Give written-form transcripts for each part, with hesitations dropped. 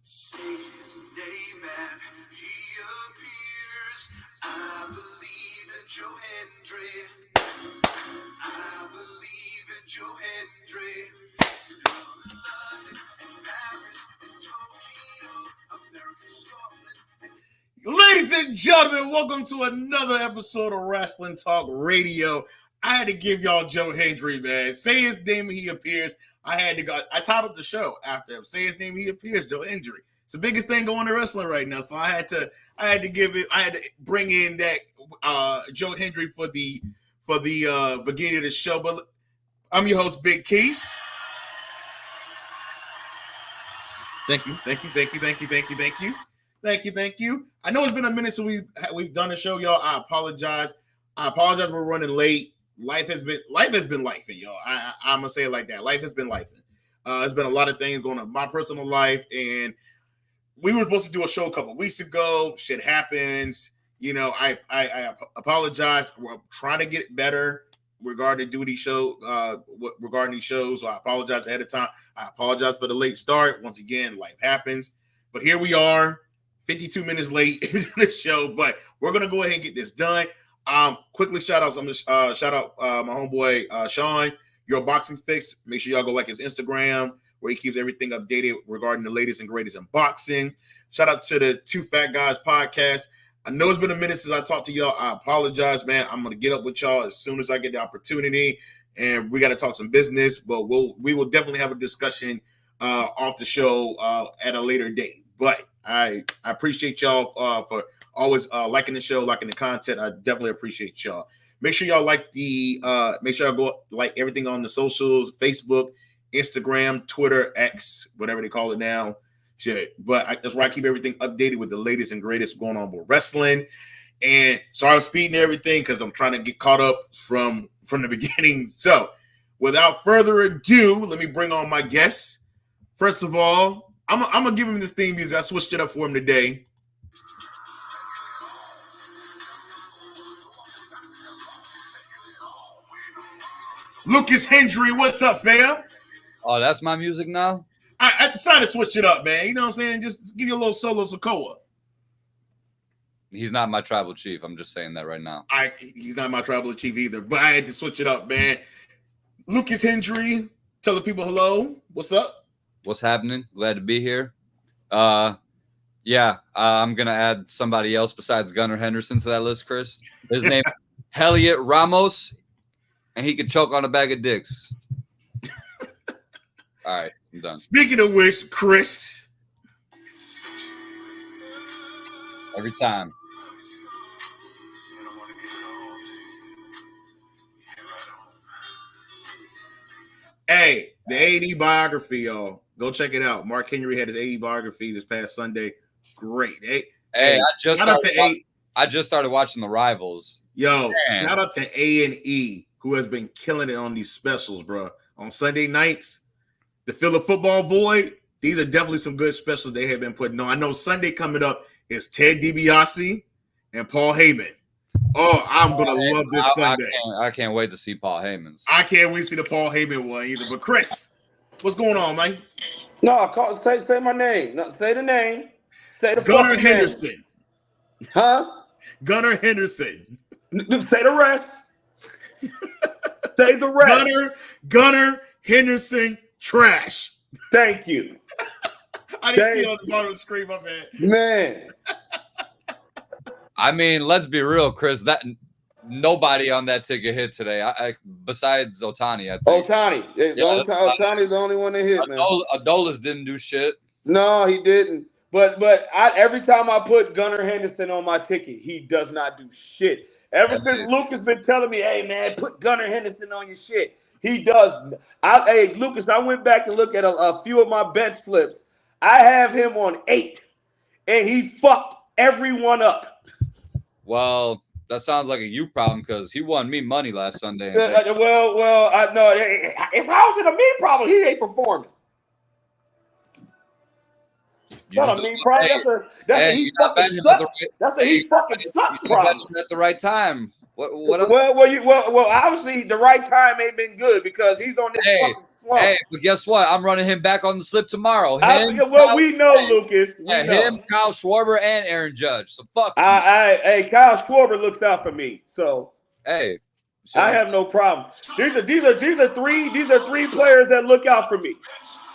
Say his name and he appears. I believe in Joe Hendry. I believe in Joe Hendry. London and Paris and Tokyo, America, Scotland. Ladies and gentlemen, welcome to another episode of Wrestling Talk Radio. I had to give y'all Joe Hendry, man. Say his name and he appears. I titled the show after him. Say his name, he appears. Joe Hendry. It's the biggest thing going to wrestling right now. So I had to bring in that Joe Hendry for the beginning of the show. But I'm your host, Big Keys. Thank you. I know it's been a minute since we've done a show, y'all. I apologize. We're running late. Life has been lifing, y'all. I'm gonna say it like that. Life has been lifing. There's been a lot of things going on in my personal life, and we were supposed to do a show a couple of weeks ago. Shit happens. You know, I apologize. We're trying to get better regarding these shows. So I apologize ahead of time. I apologize for the late start. Once again, life happens. But here we are, 52 minutes late in the show. But we're gonna go ahead and get this done. Quickly shout outs. I'm gonna shout out my homeboy Sean, Your Boxing Fix. Make sure y'all go like his Instagram where he keeps everything updated regarding the latest and greatest in boxing. Shout out to the Two Fat Guys podcast. I know it's been a minute since I talked to y'all. I apologize, man. I'm gonna get up with y'all as soon as I get the opportunity, and we got to talk some business. But we will definitely have a discussion off the show at a later date. But I appreciate y'all for always liking the show, liking the content. I definitely appreciate y'all. Make sure y'all make sure y'all go like everything on the socials, Facebook, Instagram, Twitter, X, whatever they call it now. Shit. But that's where I keep everything updated with the latest and greatest going on with wrestling. And sorry I'm speeding everything because I'm trying to get caught up from the beginning. So without further ado, let me bring on my guests. First of all, I'm gonna give him this theme music. I switched it up for him today. Lucas Hendry, what's up, fam? Oh, that's my music now? I decided to switch it up, man. You know what I'm saying? Just give you a little solo Sokoa. He's not my tribal chief. I'm just saying that right now. He's not my tribal chief either, but I had to switch it up, man. Lucas Hendry, tell the people hello. What's up? What's happening? Glad to be here. I'm going to add somebody else besides Gunnar Henderson to that list, Chris. His name is Elliot Ramos, and he can choke on a bag of dicks. All right, I'm done. Speaking of which, Chris. Every time. Hey, the AD biography, y'all. Go check it out. Mark Henry had his AD biography this past Sunday. Great. Hey, I just started watching The Rivals. Yo, man. Shout out to A&E, who has been killing it on these specials, bro. On Sunday nights, the Philly Football Void, these are definitely some good specials they have been putting on. I know Sunday coming up is Ted DiBiase and Paul Heyman. Oh, I'm going to love this Sunday. I can't wait to see Paul Heyman's. I can't wait to see the Paul Heyman one either. But Chris, what's going on, man? No, say my name. No, say the name. Say the Gunnar Henderson. Name. Huh? Gunnar Henderson. Say the rest. Say the rest. Gunnar Henderson trash. Thank you. I didn't see it on the bottom of the screen, my man. Man. I mean, let's be real, Chris. That nobody on that ticket hit today. Besides Otani, I think. Otani's the only one that hit, man. Adolis didn't do shit. No, he didn't. But every time I put Gunnar Henderson on my ticket, he does not do shit. Ever since Luke has been telling me, hey, man, put Gunnar Henderson on your shit. He does. Hey, Lucas, I went back and looked at a few of my bet slips. I have him on 8, and he fucked everyone up. Well, that sounds like a you problem because he won me money last Sunday. I know it's how is it a me problem? He ain't performing. Not a me problem. That's a he fucking sucks. That's a he fucking sucks problem. At the right time. What else? Well, obviously the right time ain't been good because he's on this fucking slump. Hey, but guess what? I'm running him back on the slip tomorrow. We know, Lucas. We know. Him, Kyle Schwarber, and Aaron Judge. So fuck. Hey, Kyle Schwarber looks out for me. So hey, I have no problem. These are three players that look out for me.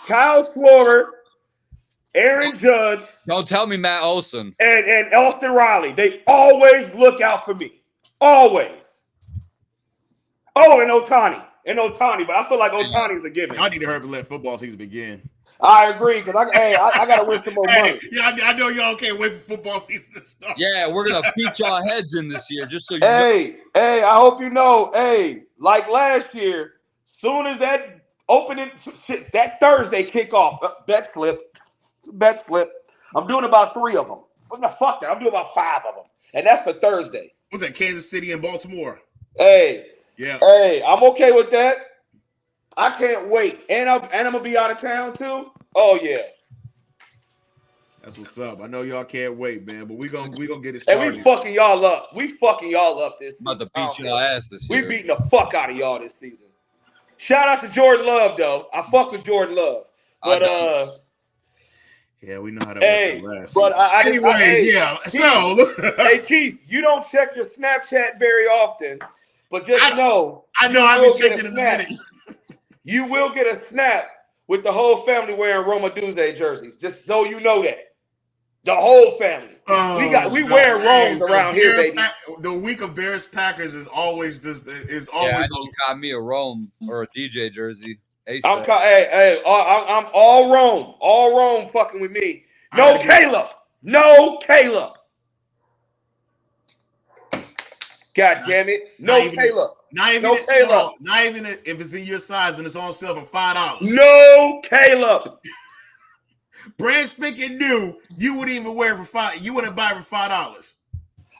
Kyle Schwarber, Aaron Judge. Don't tell me Matt Olson. And Austin Riley. They always look out for me. Always. Oh, and Ohtani. But I feel like Ohtani's a given. I need to hurry and let football season begin. I agree, because I gotta win some more money. Yeah, I know y'all can't wait for football season to start. Yeah, we're gonna beat y'all heads in this year, just so you know. Hey, I hope you know, like last year, soon as that opening that Thursday kickoff, bet slip. I'm doing about 3 of them. Fuck that, I'm doing about 5 of them. And that's for Thursday. What's that, Kansas City and Baltimore? Hey, I'm okay with that. I can't wait. And I'm gonna be out of town too. Oh yeah. That's what's up. I know y'all can't wait, man. But we gonna get it started. And we fucking y'all up. This season. About to beat y'all ass this year. We beating the fuck out of y'all this season. Shout out to Jordan Love though. I fuck with Jordan Love. But yeah, we know how that works last but season. Hey Keith, you don't check your Snapchat very often, but just know I've been checking it in a minute. You will get a snap with the whole family wearing Roma Duze jerseys. Just so you know that. The whole family. We wear Romes around here, baby. The week of Bears Packers is always I know you got me a Rome or a DJ jersey. I'm all Rome. All Rome fucking with me. No Caleb. God damn it. No Caleb. Not even if it's in your size and it's on sale for $5. No Caleb. Brand spanking new. You wouldn't even wear it for $5. You wouldn't buy it for $5.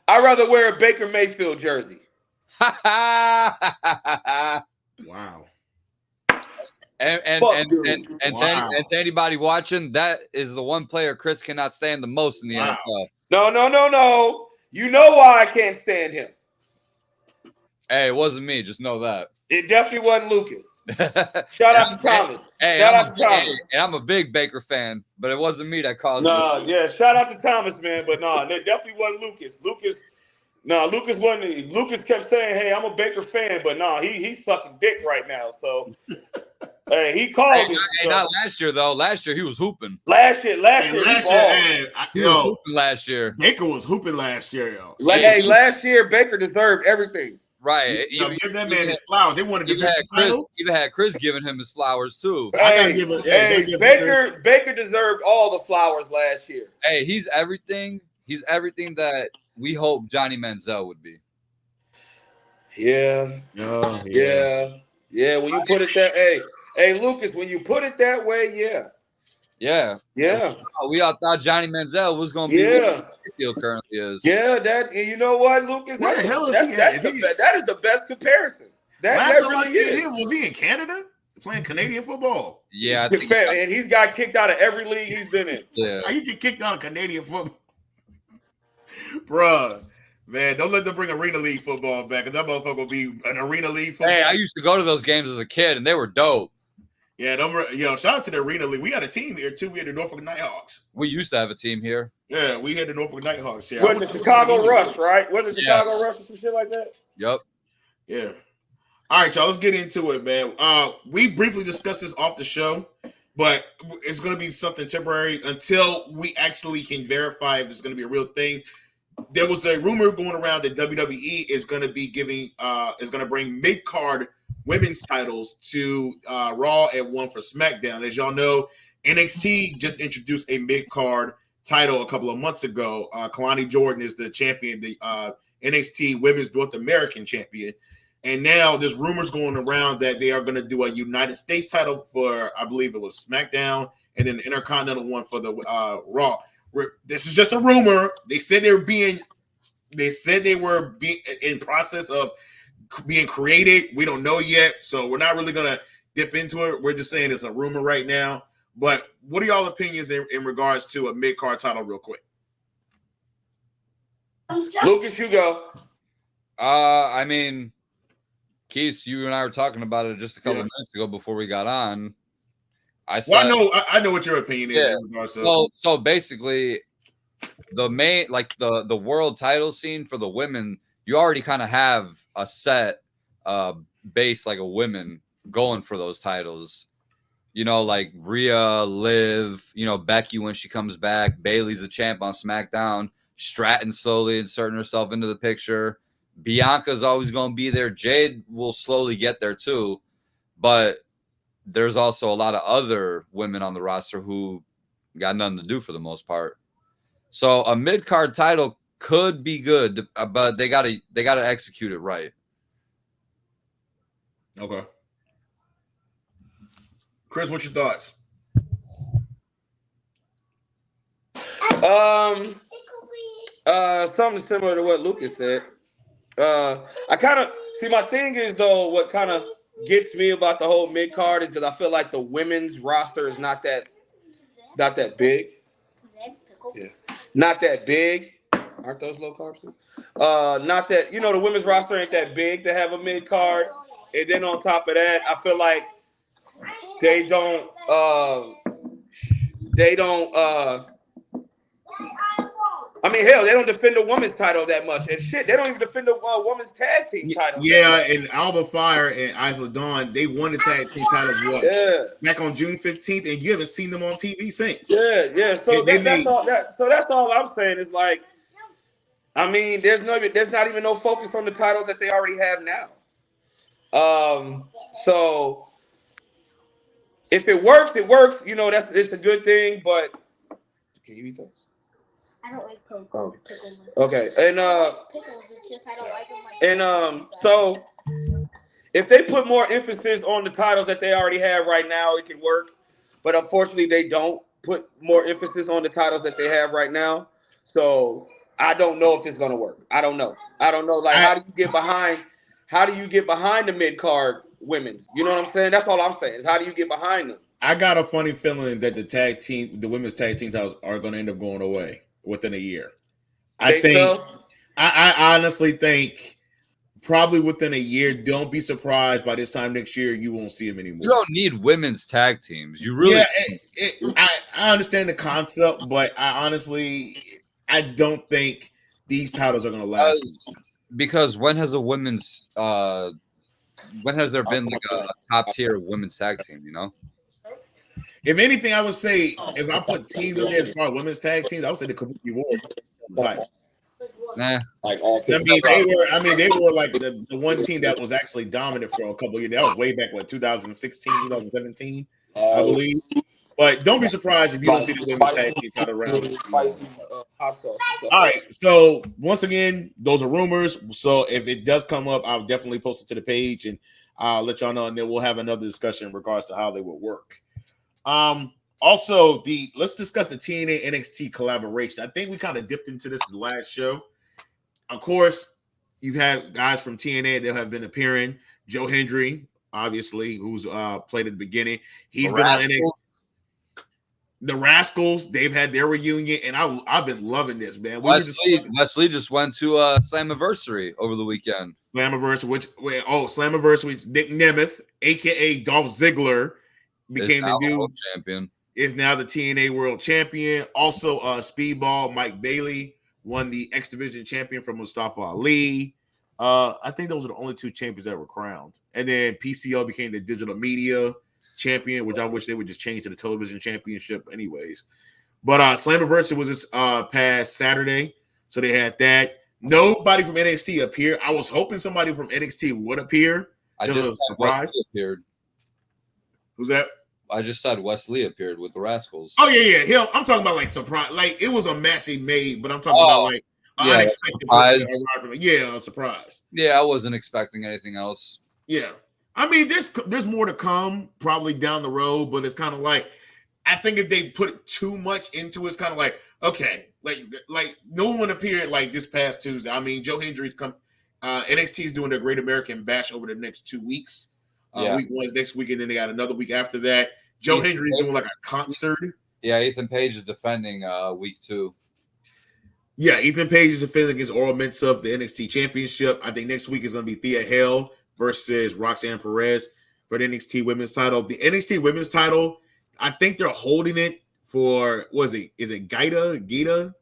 I'd rather wear a Baker Mayfield jersey. Wow. And to anybody watching, that is the one player Chris cannot stand the most in the NFL. No. You know why I can't stand him. Hey, it wasn't me. Just know that. It definitely wasn't Lucas. Shout out to Thomas. Shout out to Thomas. And I'm a big Baker fan, but it wasn't me that caused it. Shout out to Thomas, man. But it definitely wasn't Lucas. Lucas wasn't. Lucas kept saying, "Hey, I'm a Baker fan," but he's sucking dick right now. So, hey, he called it. Hey, not last year though. Last year he was hooping. Last year, last year Baker was hooping last year, yo. Last year Baker deserved everything. Right. Give that man his flowers. They wanted to even had Chris giving him his flowers too. Baker deserved all the flowers last year. Hey, he's everything. He's everything that we hope Johnny Manziel would be. Yeah. When you put it that, hey, Lucas, when you put it that way, yeah. We all thought Johnny Manziel was going to be what he currently is. Yeah, you know what, Lucas? Where the hell is he? That is the best comparison. That really is. Was he in Canada playing Canadian football? Yeah, and he's got kicked out of every league he's been in. Yeah, how you get kicked out of Canadian football, bruh? Man, don't let them bring Arena League football back, because that motherfucker will be an Arena League football. Hey, I used to go to those games as a kid, and they were dope. Yeah, shout out to the Arena League. We had a team here too. We had the Norfolk Nighthawks. We used to have a team here. Yeah, we had the Norfolk Nighthawks here. Wasn't the Chicago Rush, right? Wasn't the Chicago Rush or some shit like that? Yep. Yeah. All right, y'all. Let's get into it, man. We briefly discussed this off the show, but it's going to be something temporary until we actually can verify if it's going to be a real thing. There was a rumor going around that WWE is going to be is going to bring mid-card women's titles to Raw and one for SmackDown. As y'all know, NXT just introduced a mid-card title a couple of months ago. Kalani Jordan is the champion, the NXT Women's North American champion. And now there's rumors going around that they are going to do a United States title for, I believe it was SmackDown, and then the Intercontinental one for the Raw. This is just a rumor. They said they were in process of being created. We don't know yet, so we're not really gonna dip into it. We're just saying it's a rumor right now. But what are y'all opinions in regards to a mid-card title, real quick? Lucas, you go. I mean, Keith, you and I were talking about it just a couple minutes ago before we got on. I said, I know what your opinion is. Yeah. In regards to So basically, the main, like the world title scene for the women, you already kind of have a set base, like a women going for those titles. You know, like Rhea, Liv, you know, Becky when she comes back, Bayley's the champ on SmackDown, Stratton slowly inserting herself into the picture. Bianca's always going to be there. Jade will slowly get there too, but there's also a lot of other women on the roster who got nothing to do for the most part. So a mid-card title could be good, but they gotta execute it right. Okay. Chris, what's your thoughts? Something similar to what Lucas said. I kind of see, my thing is though, what kind of gets me about the whole mid card is because I feel like the women's roster is not that big. Yeah, not that big. Aren't those low carbs? Not that, you know, the women's roster ain't that big to have a mid card, and then on top of that, I feel like they don't. I mean, hell, they don't defend the women's title that much, and shit, they don't even defend the women's tag team title. Yeah, and Alba Fire and Isla Dawn, they won the tag team titles back on June 15th, and you haven't seen them on TV since. Yeah. So that's all I'm saying is, like, I mean, there's not even no focus on the titles that they already have now. So if it works, it works. You know, it's a good thing. But can you eat those? I don't like pickles. Oh. Okay, and Pickles is just I don't like them. so if they put more emphasis on the titles that they already have right now, it can work. But unfortunately, they don't put more emphasis on the titles that they have right now. So I don't know if it's gonna work. I don't know. Like, how do you get behind the mid card women? You know what I'm saying? That's all I'm saying. Is how do you get behind them? I got a funny feeling that the women's tag team titles are going to end up going away within a year. I honestly think probably within a year. Don't be surprised by this time next year you won't see them anymore. You don't need women's tag teams. You really? Yeah, I understand the concept, but I don't think these titles are going to last. Because when has there been like a top tier women's tag team? You know. If anything, I would say if I put teams in there as far as women's tag teams, I would say the Kabuki War. Nah. Like all they were like the one team that was actually dominant for a couple of years. That was way back 2016, 2017, I believe. But don't be surprised if you don't see the women's tag team title around. All right. So once again, those are rumors. So if it does come up, I'll definitely post it to the page and I'll let y'all know, and then we'll have another discussion in regards to how they would work. Also, let's discuss the TNA NXT collaboration. I think we kind of dipped into this in the last show. Of course, you have guys from TNA that have been appearing. Joe Hendry, obviously, who's played at the beginning. He's been on NXT. The Rascals, they've had their reunion, and I've been loving this, man. Wesley just went to Slammiversary over the weekend. Slammiversary, which Nick Nemeth, aka Dolph Ziggler, became the new champion. Is now the TNA World Champion. Also, Speedball Mike Bailey won the X Division champion from Mustafa Ali. I think those are the only two champions that were crowned. And then PCO became the digital media champion, which I wish they would just change to the television championship anyways. But Slammiversary was this past Saturday, so they had that. Nobody from NXT appeared. I was hoping somebody from NXT would appear. I just surprised appeared. Who's that? I just said Wesley appeared with the Rascals. Oh yeah. Him. I'm talking about like surprise. Like it was a match they made, but I'm talking about like unexpected. A surprise. Yeah, I wasn't expecting anything else. Yeah, I mean, there's more to come probably down the road, but it's kind of like I think if they put too much into it, it's kind of like okay, like no one appeared like this past Tuesday. I mean, Joe Hendry's come. NXT is doing their Great American Bash over the next 2 weeks. Week 1 is next week, and then they got another week after that. Joe Hendry's doing like a concert. Yeah, Ethan Page is defending week 2. Yeah, Ethan Page is defending against Oral Mensah, the NXT Championship. I think next week is going to be Thea Hale versus Roxanne Perez for the NXT Women's title. The NXT Women's title, I think they're holding it for, is it Gita? Is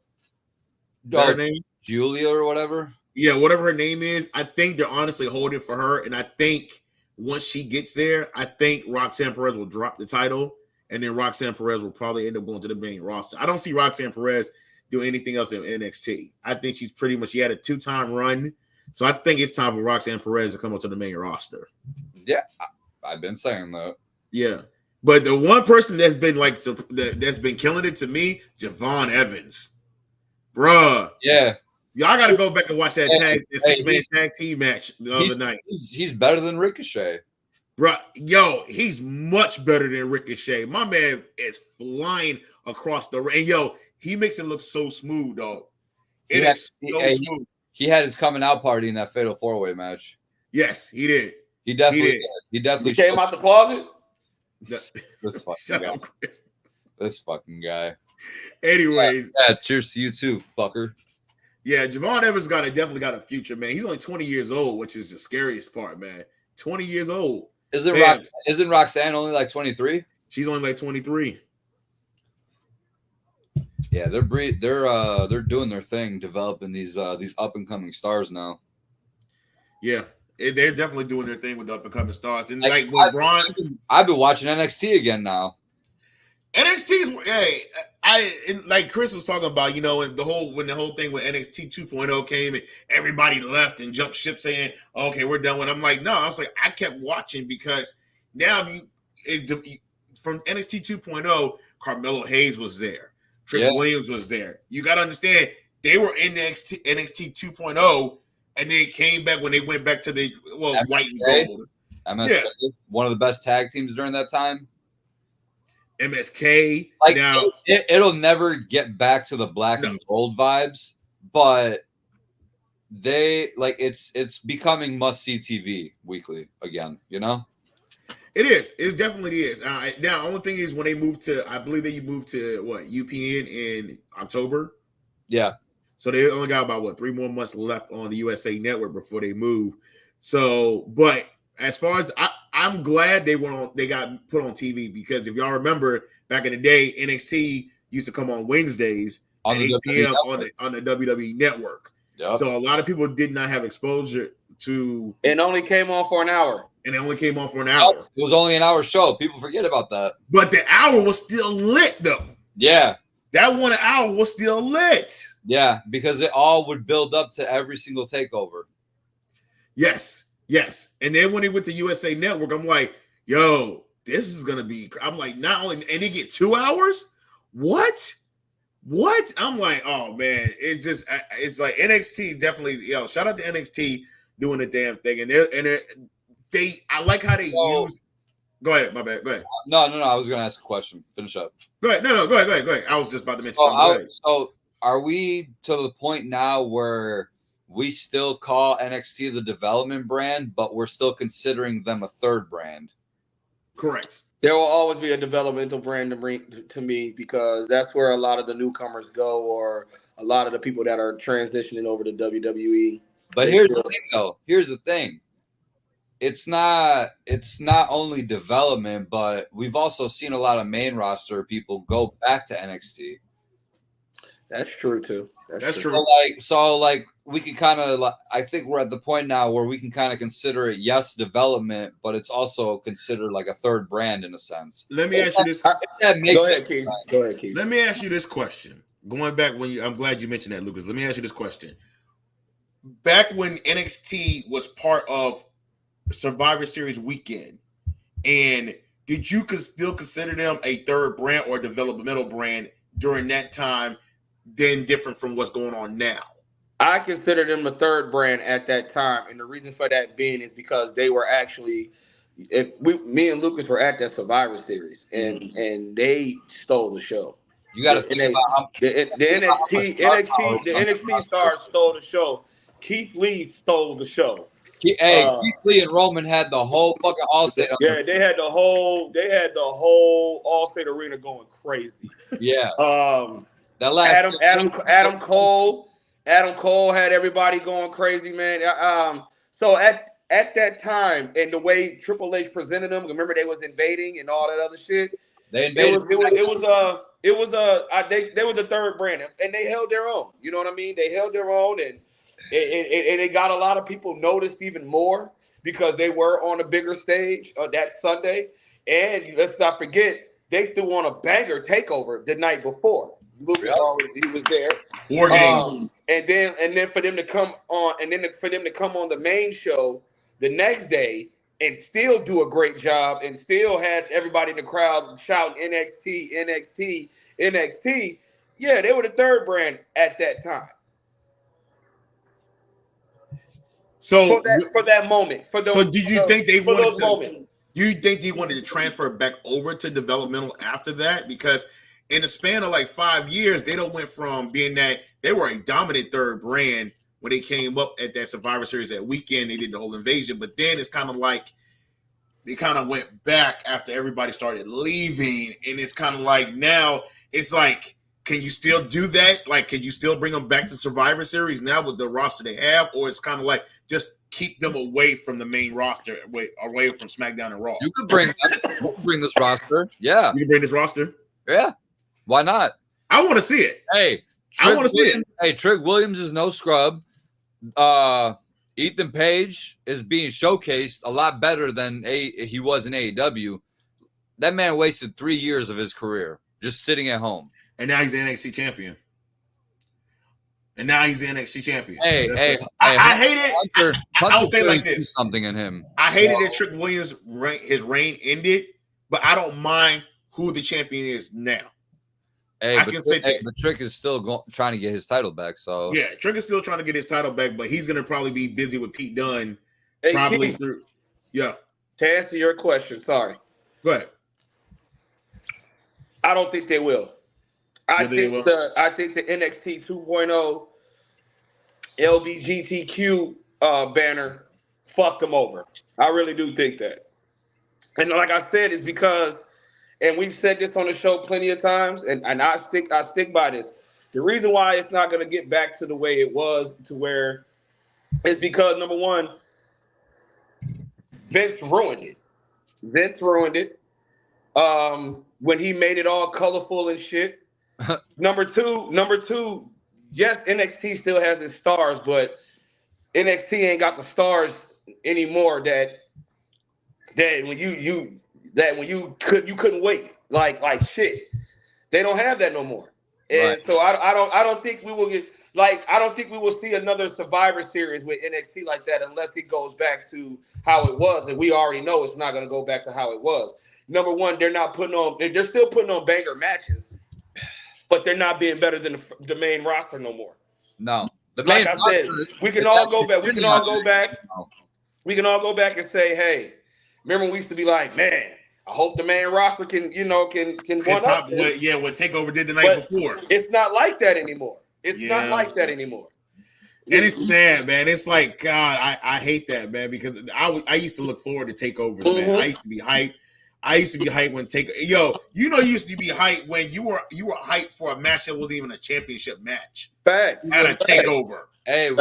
that her name? Julia or whatever? Yeah, whatever her name is. I think they're honestly holding it for her. And I think once she gets there, I think Roxanne Perez will drop the title. And then Roxanne Perez will probably end up going to the main roster. I don't see Roxanne Perez do anything else in NXT. I think she had a 2-time run. So I think it's time for Roxanne Perez to come up to the main roster. Yeah, I've been saying that. Yeah. But the one person that's been killing it to me, Javon Evans. Bruh. Yeah. Y'all got to go back and watch that six-man tag team match the other night. He's better than Ricochet. Bruh, yo, he's much better than Ricochet. My man is flying across the ring. Yo, he makes it look so smooth, dog. Smooth. He had his coming out party in that Fatal 4-Way match. Yes, he did. He definitely did. He definitely came out the closet. This fucking guy. This fucking guy. Anyways. Yeah, cheers to you too, fucker. Yeah, Javon Evans definitely got a future, man. He's only 20 years old, which is the scariest part, man. 20 years old. Isn't Roxanne only like 23? She's only like 23. Yeah, they're doing their thing, developing these up and coming stars now. Yeah, they're definitely doing their thing with the up and coming stars. And like with Braun, I've been watching NXT again now. NXT's like Chris was talking about, you know, when the whole thing with NXT 2.0 came and everybody left and jumped ship saying, okay, we're done with. I'm like, no, I was like, I kept watching because now from NXT 2.0, Carmelo Hayes was there. Trick Williams was there. You got to understand, they were in NXT 2.0 and they came back when they went back to the white and gold. MSK, one of the best tag teams during that time. MSK. Like now, it'll never get back to the black and gold vibes, but it's becoming must-see TV weekly again, you know? It is. It definitely is. Now, only thing is when they moved to, I believe they moved to UPN in October. Yeah. So they only got about 3 more months left on the USA Network before they move. So, but as far as I'm glad they got put on TV because if y'all remember back in the day, NXT used to come on Wednesdays at 8 p.m. on the WWE Network. Yep. So a lot of people did not have exposure to. It only came on for an hour. And it only came on for an hour. It was only an hour show. People forget about that. But the hour was still lit, though. Yeah. That 1 hour was still lit. Yeah, because it all would build up to every single takeover. Yes. And then when they went to USA Network, I'm like, yo, this is going to be, I'm like, not only, and they get 2 hours? What? I'm like, oh, man. It's like NXT definitely, shout out to NXT doing the damn thing. And I like how they use. Go ahead, my bad. Go ahead. No. I was going to ask a question. Finish up. Go ahead. No. Go ahead. I was just about to mention something. So, are we to the point now where we still call NXT the development brand, but we're still considering them a third brand? Correct. There will always be a developmental brand to me because that's where a lot of the newcomers go, or a lot of the people that are transitioning over to WWE. But here's the thing, though. Here's the thing. It's not only development, but we've also seen a lot of main roster people go back to NXT. That's true too. That's true. So we can kind of, I think we're at the point now where we can kind of consider it, yes, development, but it's also considered like a third brand in a sense. Let me ask you this. Go ahead, Keith. Let me ask you this question. Going back I'm glad you mentioned that, Lucas. Let me ask you this question. Back when NXT was part of Survivor Series weekend, and did you still consider them a third brand or developmental brand during that time, then different from what's going on now? I consider them a third brand at that time, and the reason for that being is because they were actually, me and Lucas were at that Survivor Series, and they stole the show. You got to think about the NXT stars stole the show. Keith Lee stole the show. Keith Lee and Roman had the whole fucking Allstate. Yeah, they had the whole Allstate arena going crazy. Yeah. That last Adam Cole had everybody going crazy, man. So at that time, and the way Triple H presented them, remember they was invading and all that other shit. They invaded. They were the third brand, and they held their own. You know what I mean? They held their own, and it got a lot of people noticed even more because they were on a bigger stage that Sunday. And let's not forget, they threw on a banger takeover the night before. Lucas he was there. War Games. And then for them to come on, the main show the next day and still do a great job and still had everybody in the crowd shouting NXT, NXT, NXT. Yeah, they were the third brand at that time. So for that moment, did you think they wanted those moments? Do you think they wanted to transfer back over to developmental after that? Because in the span of like 5 years, they don't went from being that they were a dominant third brand when they came up at that Survivor Series that weekend. They did the whole invasion, but then it's kind of like they kind of went back after everybody started leaving, and it's kind of like now it's like, can you still do that? Like, can you still bring them back to Survivor Series now with the roster they have, or it's kind of like just keep them away from the main roster, away from SmackDown and Raw? You could bring this roster. Yeah. You can bring this roster? Yeah. Why not? I want to see it. Hey, I want to see it. Hey, Trick Williams is no scrub. Ethan Page is being showcased a lot better than he was in AEW. That man wasted 3 years of his career just sitting at home. And now he's the NXT champion. Hey, I hate it. I would say like this. Something in him. I hated that Trick Williams' his reign ended, but I don't mind who the champion is now. But Trick is still trying to get his title back. So yeah, Trick is still trying to get his title back, but he's gonna probably be busy with Pete Dunne. Keith, through. Yeah. To answer your question, sorry. Go ahead. I don't think they will. I think the NXT 2.0 LBGTQ banner fucked them over. I really do think that. And like I said, it's because, and we've said this on the show plenty of times, and I stick by this. The reason why it's not going to get back to the way it was, to where it's because, number one, Vince ruined it. When he made it all colorful and shit. Number two, yes, NXT still has its stars, but NXT ain't got the stars anymore that when you couldn't wait like shit. They don't have that no more. And right. So I don't think we will get, like, I don't think we will see another Survivor Series with NXT like that unless it goes back to how it was, and we already know it's not going to go back to how it was. Number one, they're still putting on banger matches, but they're not being better than the main roster no more. No. Like I said, we can all go back. We can all go back and say, hey, remember when we used to be like, man, I hope the main roster can one up. What TakeOver did the night before. It's not like that anymore. It's not like that anymore. And it's sad, man. It's like, God, I hate that, man, because I used to look forward to TakeOver, man. I used to be hyped. When you used to be hyped when you were hyped for a match that wasn't even a championship match. Facts. At a TakeOver. Hey,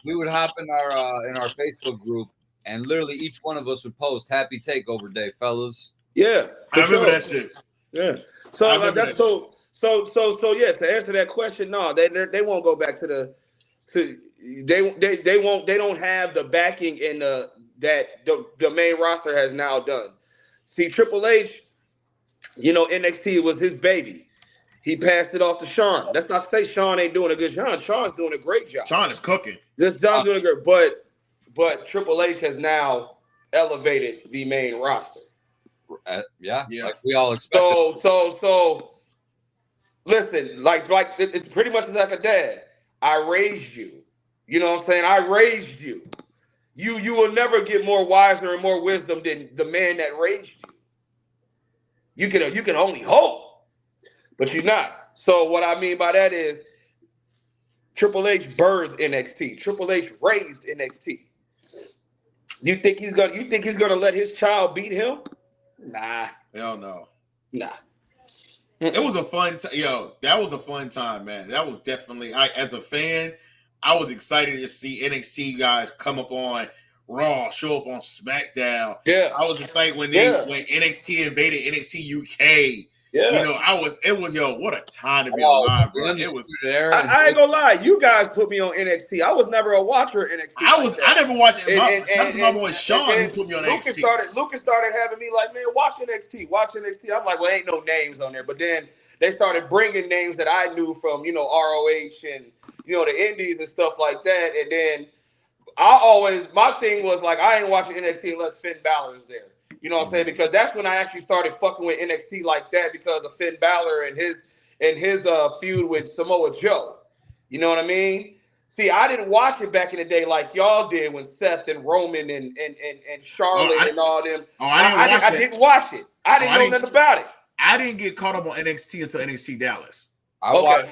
we would hop in our Facebook group, and literally each one of us would post "Happy TakeOver Day, fellas." Yeah, I remember that shit. Yeah. So to answer that question, no, they won't go back to they won't. They don't have the backing in that the main roster has now done. See, Triple H, NXT was his baby. He passed it off to Shawn. That's not to say Shawn ain't doing a good job. Shawn's doing a great job. Shawn is cooking. Shawn's doing great, but Triple H has now elevated the main roster. Yeah, like we all expect. So listen, like it's pretty much like a dad. I raised you. You know what I'm saying? I raised you. You will never get more wiser and more wisdom than the man that raised you. You can only hope, but you're not. So what I mean by that is Triple H birthed NXT. Triple H raised NXT. You think he's gonna let his child beat him? Nah. Hell no. Nah. It was a fun yo. That was a fun time, man. That was definitely. As a fan, I was excited to see NXT guys come up on Raw, show up on SmackDown. Yeah, I was excited when when NXT invaded NXT UK. Yeah, you know, it was yo, what a time to be alive, bro. It was. I ain't gonna lie, you guys put me on NXT. I was never a watcher of NXT. I never watched it. That was my boy Sean who put me on NXT. Lucas started having me like, man, watch NXT. I'm like, well, ain't no names on there. But then they started bringing names that I knew from, ROH and the Indies and stuff like that. And then my thing was like, I ain't watching NXT unless Finn Balor is there. You know what I'm saying? Because that's when I actually started fucking with NXT like that because of Finn Balor and his feud with Samoa Joe. You know what I mean? See, I didn't watch it back in the day like y'all did when Seth and Roman and Charlotte and all them. I didn't watch it. I didn't know nothing about it. I didn't get caught up on NXT until NXT Dallas. When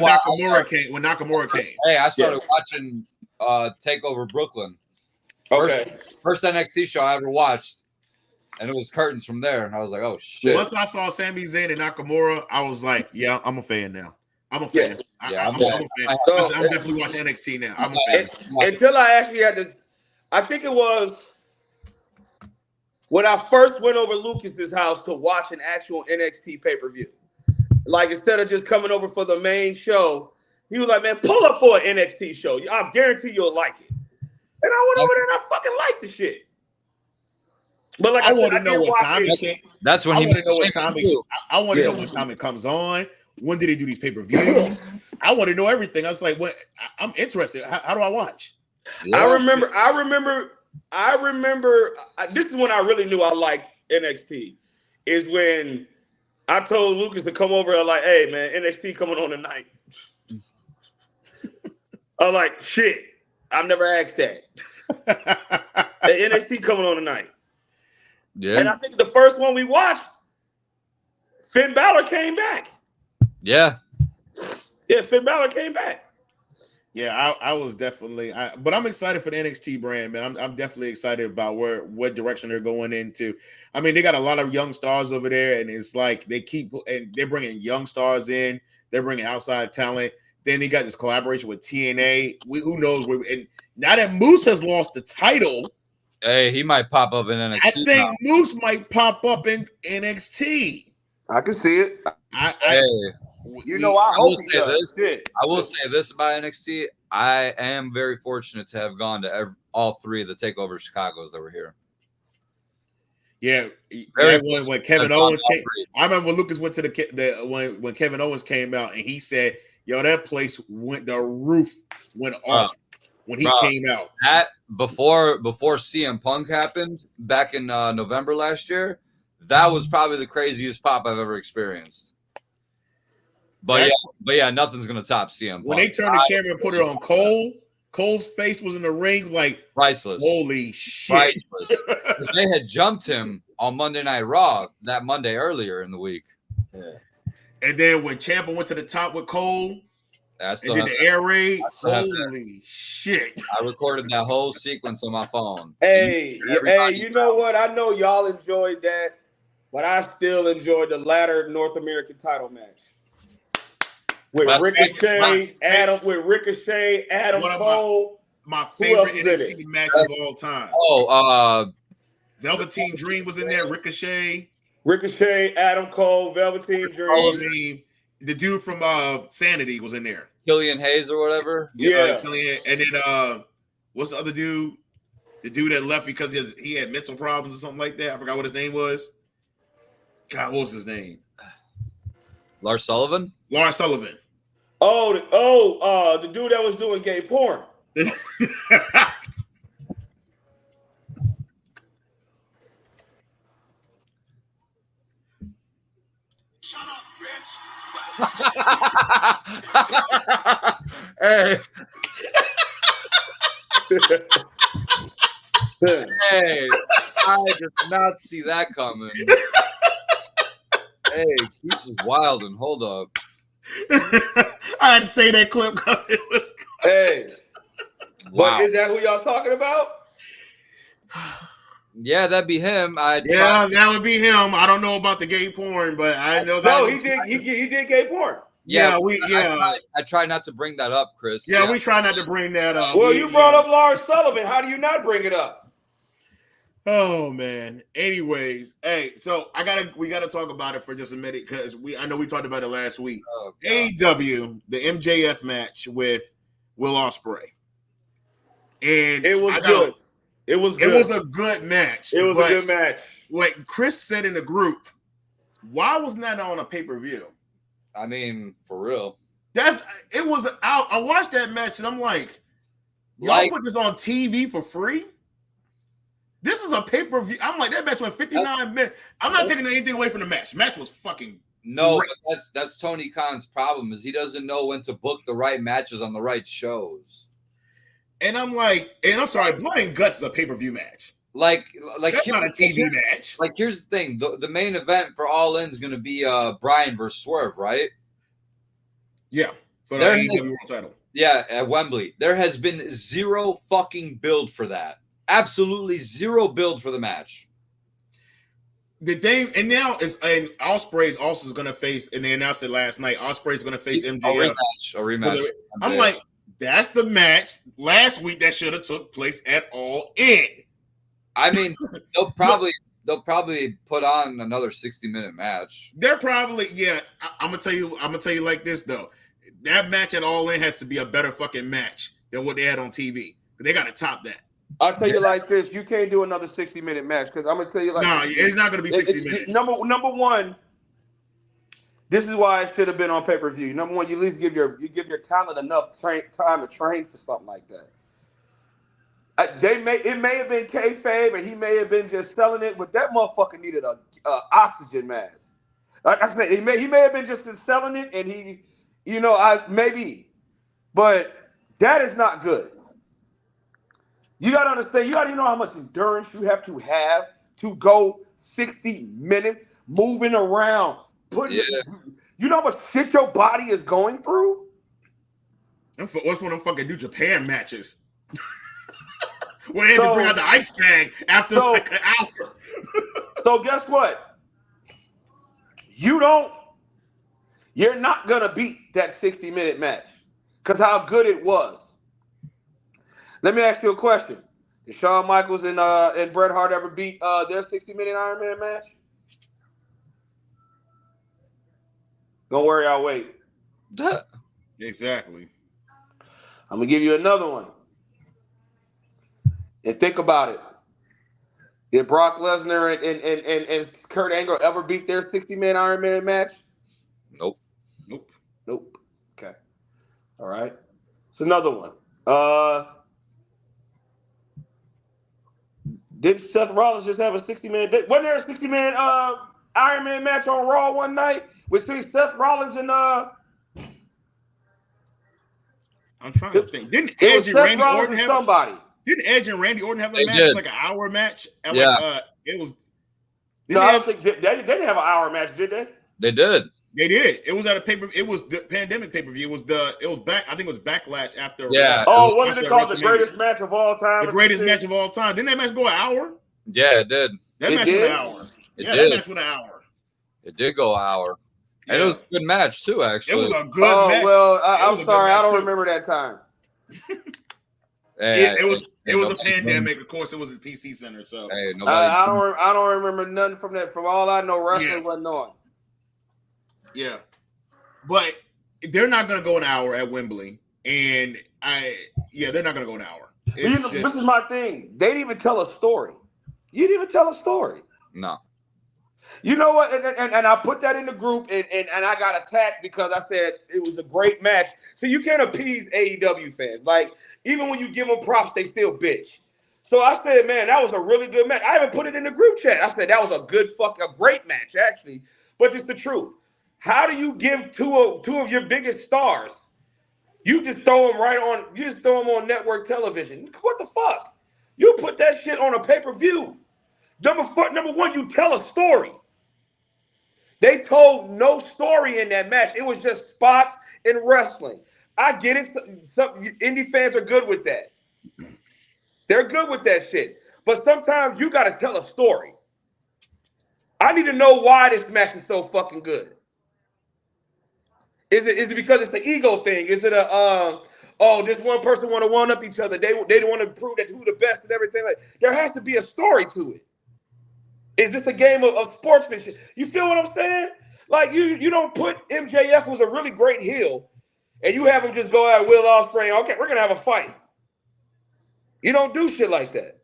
Nakamura came. Hey, I started watching TakeOver Brooklyn. First NXT show I ever watched. And it was curtains from there. And I was like, oh, shit. Once I saw Sami Zayn and Nakamura, I was like, yeah, I'm a fan now. I'm a fan. I'm a fan. I'm definitely watching NXT now. I'm a fan. Until I actually had this, I think it was when I first went over Lucas's house to watch an actual NXT pay-per-view. Like, instead of just coming over for the main show, he was like, man, pull up for an NXT show. I guarantee you'll like it. And I went over there and I fucking liked the shit. But like I want to know what time it came. That's when I want to know what time I want to know what time it comes on. When did they do these pay-per-views? I want to know everything. I was like, what? I'm interested. How do I watch? Yeah. I remember. This is when I really knew I liked NXT. Is when I told Lucas to come over. I'm like, hey man, NXT coming on tonight. I was like, shit. I've never asked that. Hey, NXT coming on tonight. Yeah. And I think the first one we watched, Finn Balor came back. Yeah. Yeah, Finn Balor came back. Yeah, I was definitely, but I'm excited for the NXT brand, man. I'm definitely excited about what direction they're going into. I mean, they got a lot of young stars over there, and it's like they're bringing young stars in. They're bringing outside talent. Then they got this collaboration with TNA. Who knows? And now that Moose has lost the title. Hey, he might pop up in NXT. I think Moose might pop up in NXT. I can see it. I will say this about NXT. I am very fortunate to have gone to all three of the TakeOver Chicagos that were here. Yeah, when Kevin Owens came, I remember when Lucas went to when Kevin Owens came out and he said, "Yo, that place the roof went off." When he came out, before CM Punk happened back in November last year, that was probably the craziest pop I've ever experienced. But yeah, nothing's gonna top CM Punk. When they turned the camera and put it on Cole, Cole's face was in the ring like priceless. Holy shit! Priceless. They had jumped him on Monday Night Raw that Monday earlier in the week. Yeah. And then when Ciampa went to the top with Cole. And did the air raid. Holy shit. I recorded that whole sequence on my phone. Hey, you know what? I know y'all enjoyed that, but I still enjoyed the latter North American title match. With Ricochet, Adam Cole. My favorite NXT match of all time. Oh, Velveteen Dream was in there. Ricochet, Adam Cole, Velveteen Dream. The dude from Sanity was in there. Killian Hayes or whatever. Yeah. And then what's the other dude? The dude that left because he had mental problems or something like that. I forgot what his name was. God, what was his name? Lars Sullivan? Lars Sullivan. The dude that was doing gay porn. Hey. Hey, I did not see that coming. Hey, this is wild and hold up. I had to say that clip. Hey, wow. But is that who y'all talking about? Yeah, that'd be him. That would be him. I don't know about the gay porn, but I know that. No, he did gay porn. I try not to bring that up, Chris. Yeah, we try not to bring that up. Well, you brought up Lars Sullivan. How do you not bring it up? Oh man. Anyways, hey, so we gotta talk about it for just a minute because I know we talked about it last week. AEW, the MJF match with Will Ospreay. And it was good. It was good. It was a good match. It was a good match. Like Chris said in the group, why wasn't that on a pay-per-view? I mean, for real. It was out. I watched that match and I'm like, y'all put this on TV for free? This is a pay-per-view. I'm like, that match went 59 minutes. I'm not taking anything away from the match. The match was fucking great. That's Tony Khan's problem is he doesn't know when to book the right matches on the right shows. And I'm like, I'm sorry, Blood and Guts is a pay-per-view match. Like that's not a TV match. Like, here's the thing: the main event for All In is going to be Bryan versus Swerve, right? Yeah, for the AEW World Title. Yeah, at Wembley. There has been zero fucking build for that. Absolutely zero build for the match. The thing, and now and Ospreay's also is going to face, and they announced it last night. Ospreay's going to face MJF. A rematch. I'm like, that's the match last week that should have took place at All In. I mean, they'll probably put on another 60-minute match. They're probably, I'm gonna tell you like this though. That match at All In has to be a better fucking match than what they had on TV. They got to top that. I'll tell you like this: you can't do another 60-minute match because I'm gonna tell you like, no, it's not gonna be 60 minutes. Number one, this is why it should have been on pay-per-view. Number one, you at least give your talent enough time to train for something like that. It may have been kayfabe and he may have been just selling it, but that motherfucker needed a oxygen mask. Like I said, he may have been just selling it, and he, maybe, but that is not good. You gotta understand. You gotta know how much endurance you have to go 60 minutes moving around, putting. You know how much shit your body is going through. What's one of them fucking New Japan matches? When they had to bring out the ice bag after like an hour. So guess what? You're not gonna beat that 60-minute match because how good it was. Let me ask you a question: did Shawn Michaels and Bret Hart ever beat their 60-minute Iron Man match? Don't worry, I'll wait. Exactly. I'm gonna give you another one. And think about it. Did Brock Lesnar and Kurt Angle ever beat their 60-minute Iron Man match? Nope. Okay. All right. It's another one. Did Seth Rollins just have a 60-minute? Wasn't there a 60-minute Iron Man match on Raw one night between Seth Rollins and I'm trying to think. Didn't Edge and Randy Orton have somebody? Didn't Edge and Randy Orton have a match, like an hour match? It was. No, I don't think they didn't have an hour match, did they? They did. They did. It was at a paper. It was the pandemic pay per view. It was back. I think it was Backlash after. Yeah. Wasn't it called the greatest match of all time? The greatest match of all time. Didn't that match go an hour? Yeah, it did. That match went an hour. That match went an hour. It did go an hour. Yeah. And it was a good match too. Actually, it was a good match. Well, I'm sorry, I don't remember that time. It was a pandemic. Of course, it was a PC Center. So I don't remember nothing from that. From all I know, wrestling wasn't on. Yeah, but they're not going to go an hour at Wembley, and they're not going to go an hour. This is my thing. They didn't even tell a story. You didn't even tell a story. No. You know what? And I put that in the group, and I got attacked because I said it was a great match. So you can't appease AEW fans. Like, even when you give them props, they still bitch. So I said, man, that was a really good match. I even put it in the group chat. I said that was a great match, actually. But it's the truth. How do you give two of your biggest stars? You just throw them on network television. What the fuck? You put that shit on a pay-per-view. Number one, you tell a story. They told no story in that match. It was just spots in wrestling. I get it. Some indie fans are good with that. They're good with that shit. but sometimes you got to tell a story. I need to know why this match is so fucking good. Is it because it's an ego thing? Is it this one person want to one up each other? They want to prove that who the best and everything. Like, there has to be a story to it. Is this a game of sportsmanship? You feel what I'm saying? Like you don't put MJF, who's a really great heel, and you have him just go at Will Ospreay. Okay, we're gonna have a fight. You don't do shit like that.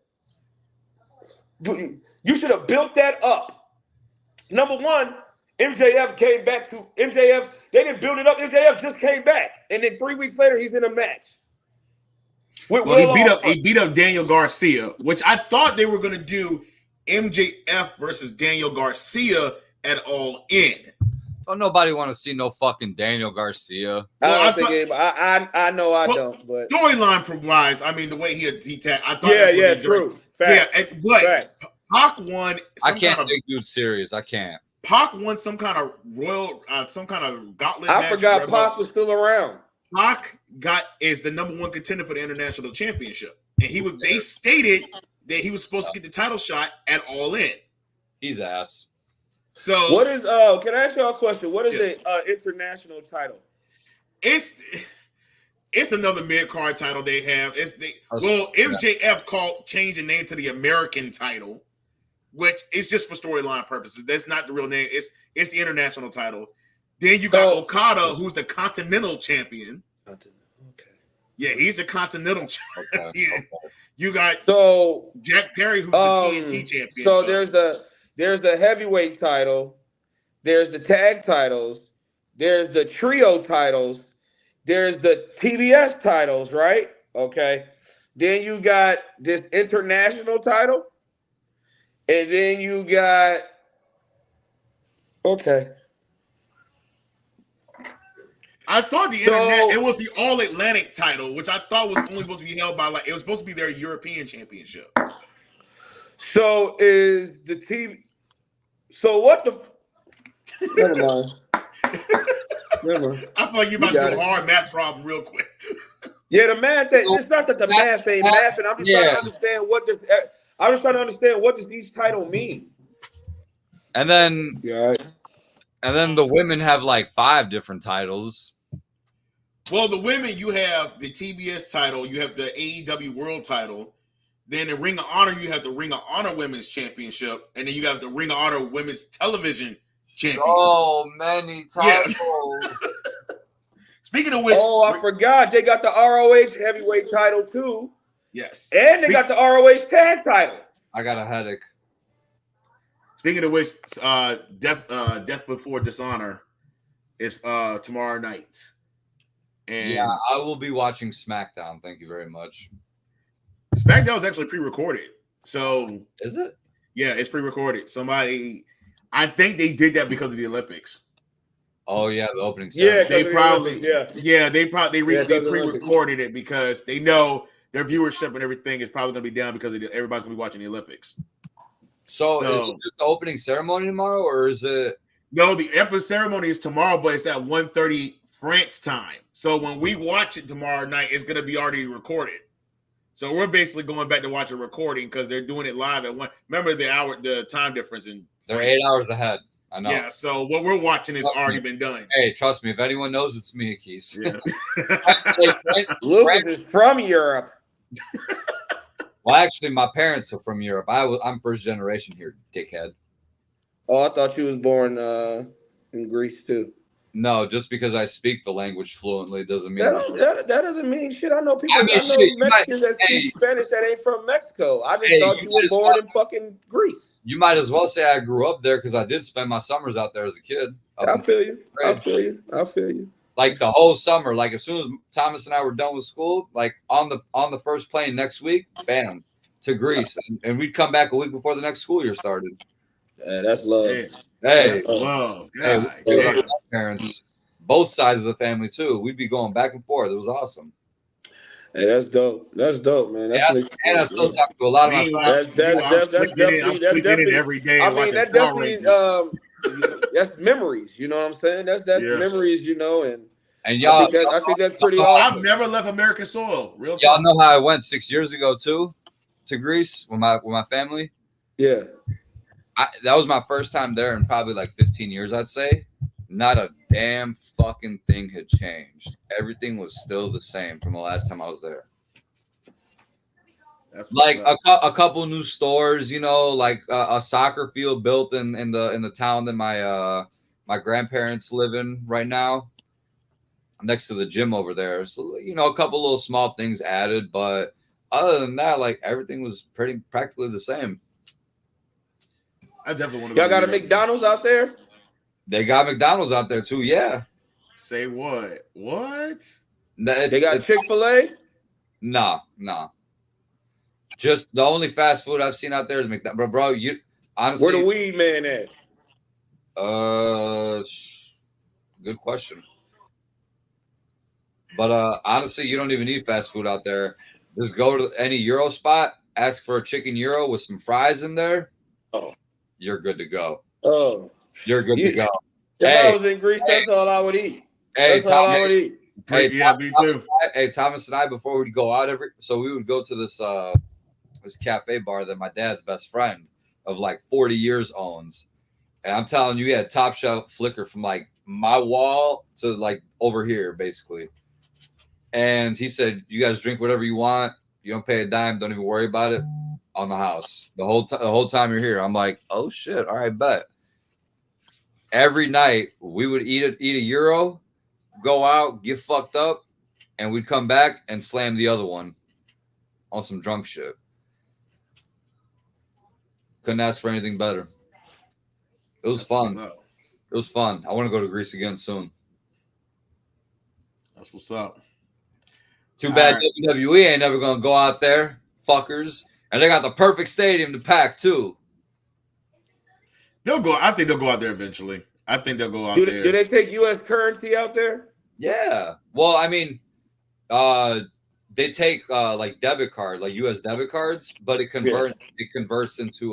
You should have built that up. Number one, MJF came back to MJF. They didn't build it up. MJF just came back, and then 3 weeks later, he's in a match. He beat up Daniel Garcia, which I thought they were going to do MJF versus Daniel Garcia at All In. Don't nobody want to see no fucking Daniel Garcia. I know I don't. But storyline wise, I mean, the way he tagged, I thought. Yeah, true. Fact. Yeah, but Pac won. I can't take dude serious. I can't. Pac won some kind of some kind of gauntlet. I forgot Pac was still around. Pac is the #1 contender for the international championship, and they stated that he was supposed to get the title shot at All In. He's ass. So what is can I ask you a question? What is the international title? It's another mid-card title they have. MJF changed the name to the American title, which is just for storyline purposes. That's not the real name. It's the international title. Then you got Okada, who's the Continental Champion. Okay. Yeah, he's the Continental Champion. Okay. You got Jack Perry, who's the TNT Champion. So there's the heavyweight title, there's the tag titles, there's the trio titles, there's the TBS titles, right? Okay. Then you got this international title, and then you got I thought it was the All Atlantic title, which I thought was only supposed to be held by it was supposed to be their European championship. So is the TV? So what the? Never mind. I feel like you're about to do a hard math problem real quick. Yeah, the math thing. It's not that the math ain't mathing. I'm just trying to understand what this. I'm just trying to understand what does each title mean. And then, the women have like 5 different titles. Well, the women, you have the TBS title, you have the AEW World title. Then in Ring of Honor, you have the Ring of Honor Women's Championship, and then you have the Ring of Honor Women's Television Championship. Oh, many titles. Yeah. Speaking of which, I forgot they got the ROH Heavyweight title too. Yes, and they got the ROH Tag title. I got a headache. Speaking of which, Death Before Dishonor is tomorrow night. And Yeah, I will be watching SmackDown. Thank you very much. SmackDown is actually pre-recorded. So is it? Yeah, it's pre-recorded. I think they did that because of the Olympics. Oh yeah, the opening. Yeah, they pre-recorded it because they know their viewership and everything is probably going to be down because everybody's going to be watching the Olympics. So is it just the opening ceremony tomorrow, or is it? No, the epic ceremony is tomorrow, but it's at 1:30 France time. So when we watch it tomorrow night, it's going to be already recorded. So we're basically going back to watch a recording because they're doing it live at 1. Remember the time difference in they're 8 hours ahead. I know. Yeah, so what we're watching has already been done. Hey, trust me, if anyone knows, it's me, Keith. Yeah. Lucas is from Europe. Well, actually, my parents are from Europe. I'm first generation here, dickhead. Oh, I thought you was born in Greece too. No, just because I speak the language fluently doesn't mean that doesn't mean shit. I know people. I know Mexicans that speak Spanish that ain't from Mexico. I just thought you were born in fucking Greece. You might as well say I grew up there because I did spend my summers out there as a kid. I feel you. Like the whole summer, like as soon as Thomas and I were done with school, like on the first plane next week, bam, to Greece, and we'd come back a week before the next school year started. Yeah, that's love. Hey, love. My parents, both sides of the family too. We'd be going back and forth. It was awesome. Hey, that's dope. That's dope, man. And I still talk to a lot of my friends. That's definitely every day. I mean, that definitely that's memories. You know what I'm saying? That's memories. You know, and y'all, I think that's pretty awesome. I've never left American soil. Y'all know how I went 6 years ago too. to Greece with my family. Yeah. That was my first time there in probably like 15 years, I'd say. Not a damn fucking thing had changed. Everything was still the same from the last time I was there. Like a couple new stores, you know, like a soccer field built in the town that my grandparents live in right now, next to the gym over there. So, you know, a couple little small things added, but other than that, like everything was practically the same. I definitely want to. Y'all got a McDonald's out there? They got McDonald's out there too. Yeah. Say what? What? They got Chick-fil-A? No. Just the only fast food I've seen out there is McDonald's. Bro, you honestly. Where the weed man at? Good question. But honestly, you don't even need fast food out there. Just go to any Euro spot, ask for a chicken Euro with some fries in there. Oh. You're good to go. Oh. You're good to go. If I was in Greece, that's all I would eat. That's all I would eat. Me too. Thomas and I, before we'd go out we would go to this cafe bar that my dad's best friend of like 40 years owns. And I'm telling you, he had top shelf liquor from like my wall to like over here, basically. And he said, "You guys drink whatever you want. You don't pay a dime. Don't even worry about it. On the house the whole time you're here." I'm like, "Oh shit! All right, bet." Every night we would eat a Euro, go out, get fucked up, and we'd come back and slam the other one on some drunk shit. Couldn't ask for anything better. It was fun. It was fun. I want to go to Greece again soon. That's what's up. Too bad WWE ain't never gonna go out there, fuckers. And they got the perfect stadium to pack too. They'll go. I think they'll go out there eventually. I think they'll go out there. Do they take U.S. currency out there? Yeah. Well, I mean, they take like debit card, like U.S. debit cards, but it converts into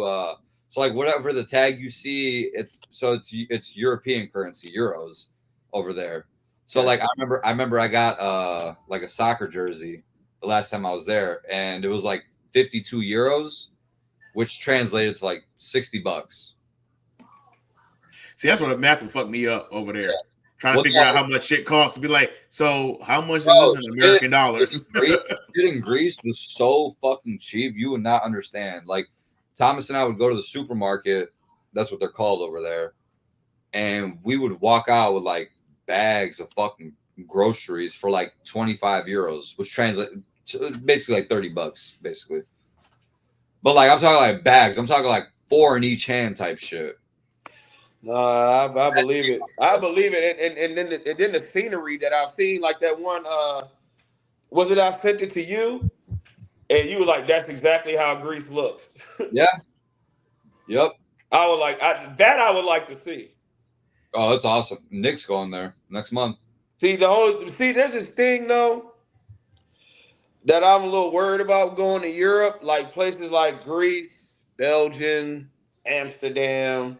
so like whatever the tag you see, it's European currency, euros over there. So like I remember I got like a soccer jersey the last time I was there, and it was like 52 euros, which translated to like $60. See, that's what the math would fuck me up over there. Yeah. Trying to figure out how much shit costs to be like, so how much is this in American dollars? Shit in Greece was so fucking cheap, you would not understand. Like Thomas and I would go to the supermarket, that's what they're called over there, and we would walk out with like bags of fucking groceries for like 25 euros, which translates to basically like $30, basically. But like I'm talking like bags, I'm talking like 4 in each hand type shit. No, I believe it. I believe it. And then the scenery that I've seen, like that one, was it I sent it to you? And you were like, that's exactly how Greece looks. Yeah. Yep. I would like to see. Oh, that's awesome. Nick's going there next month. See, there's this thing though that I'm a little worried about going to Europe, like places like Greece, Belgium, Amsterdam,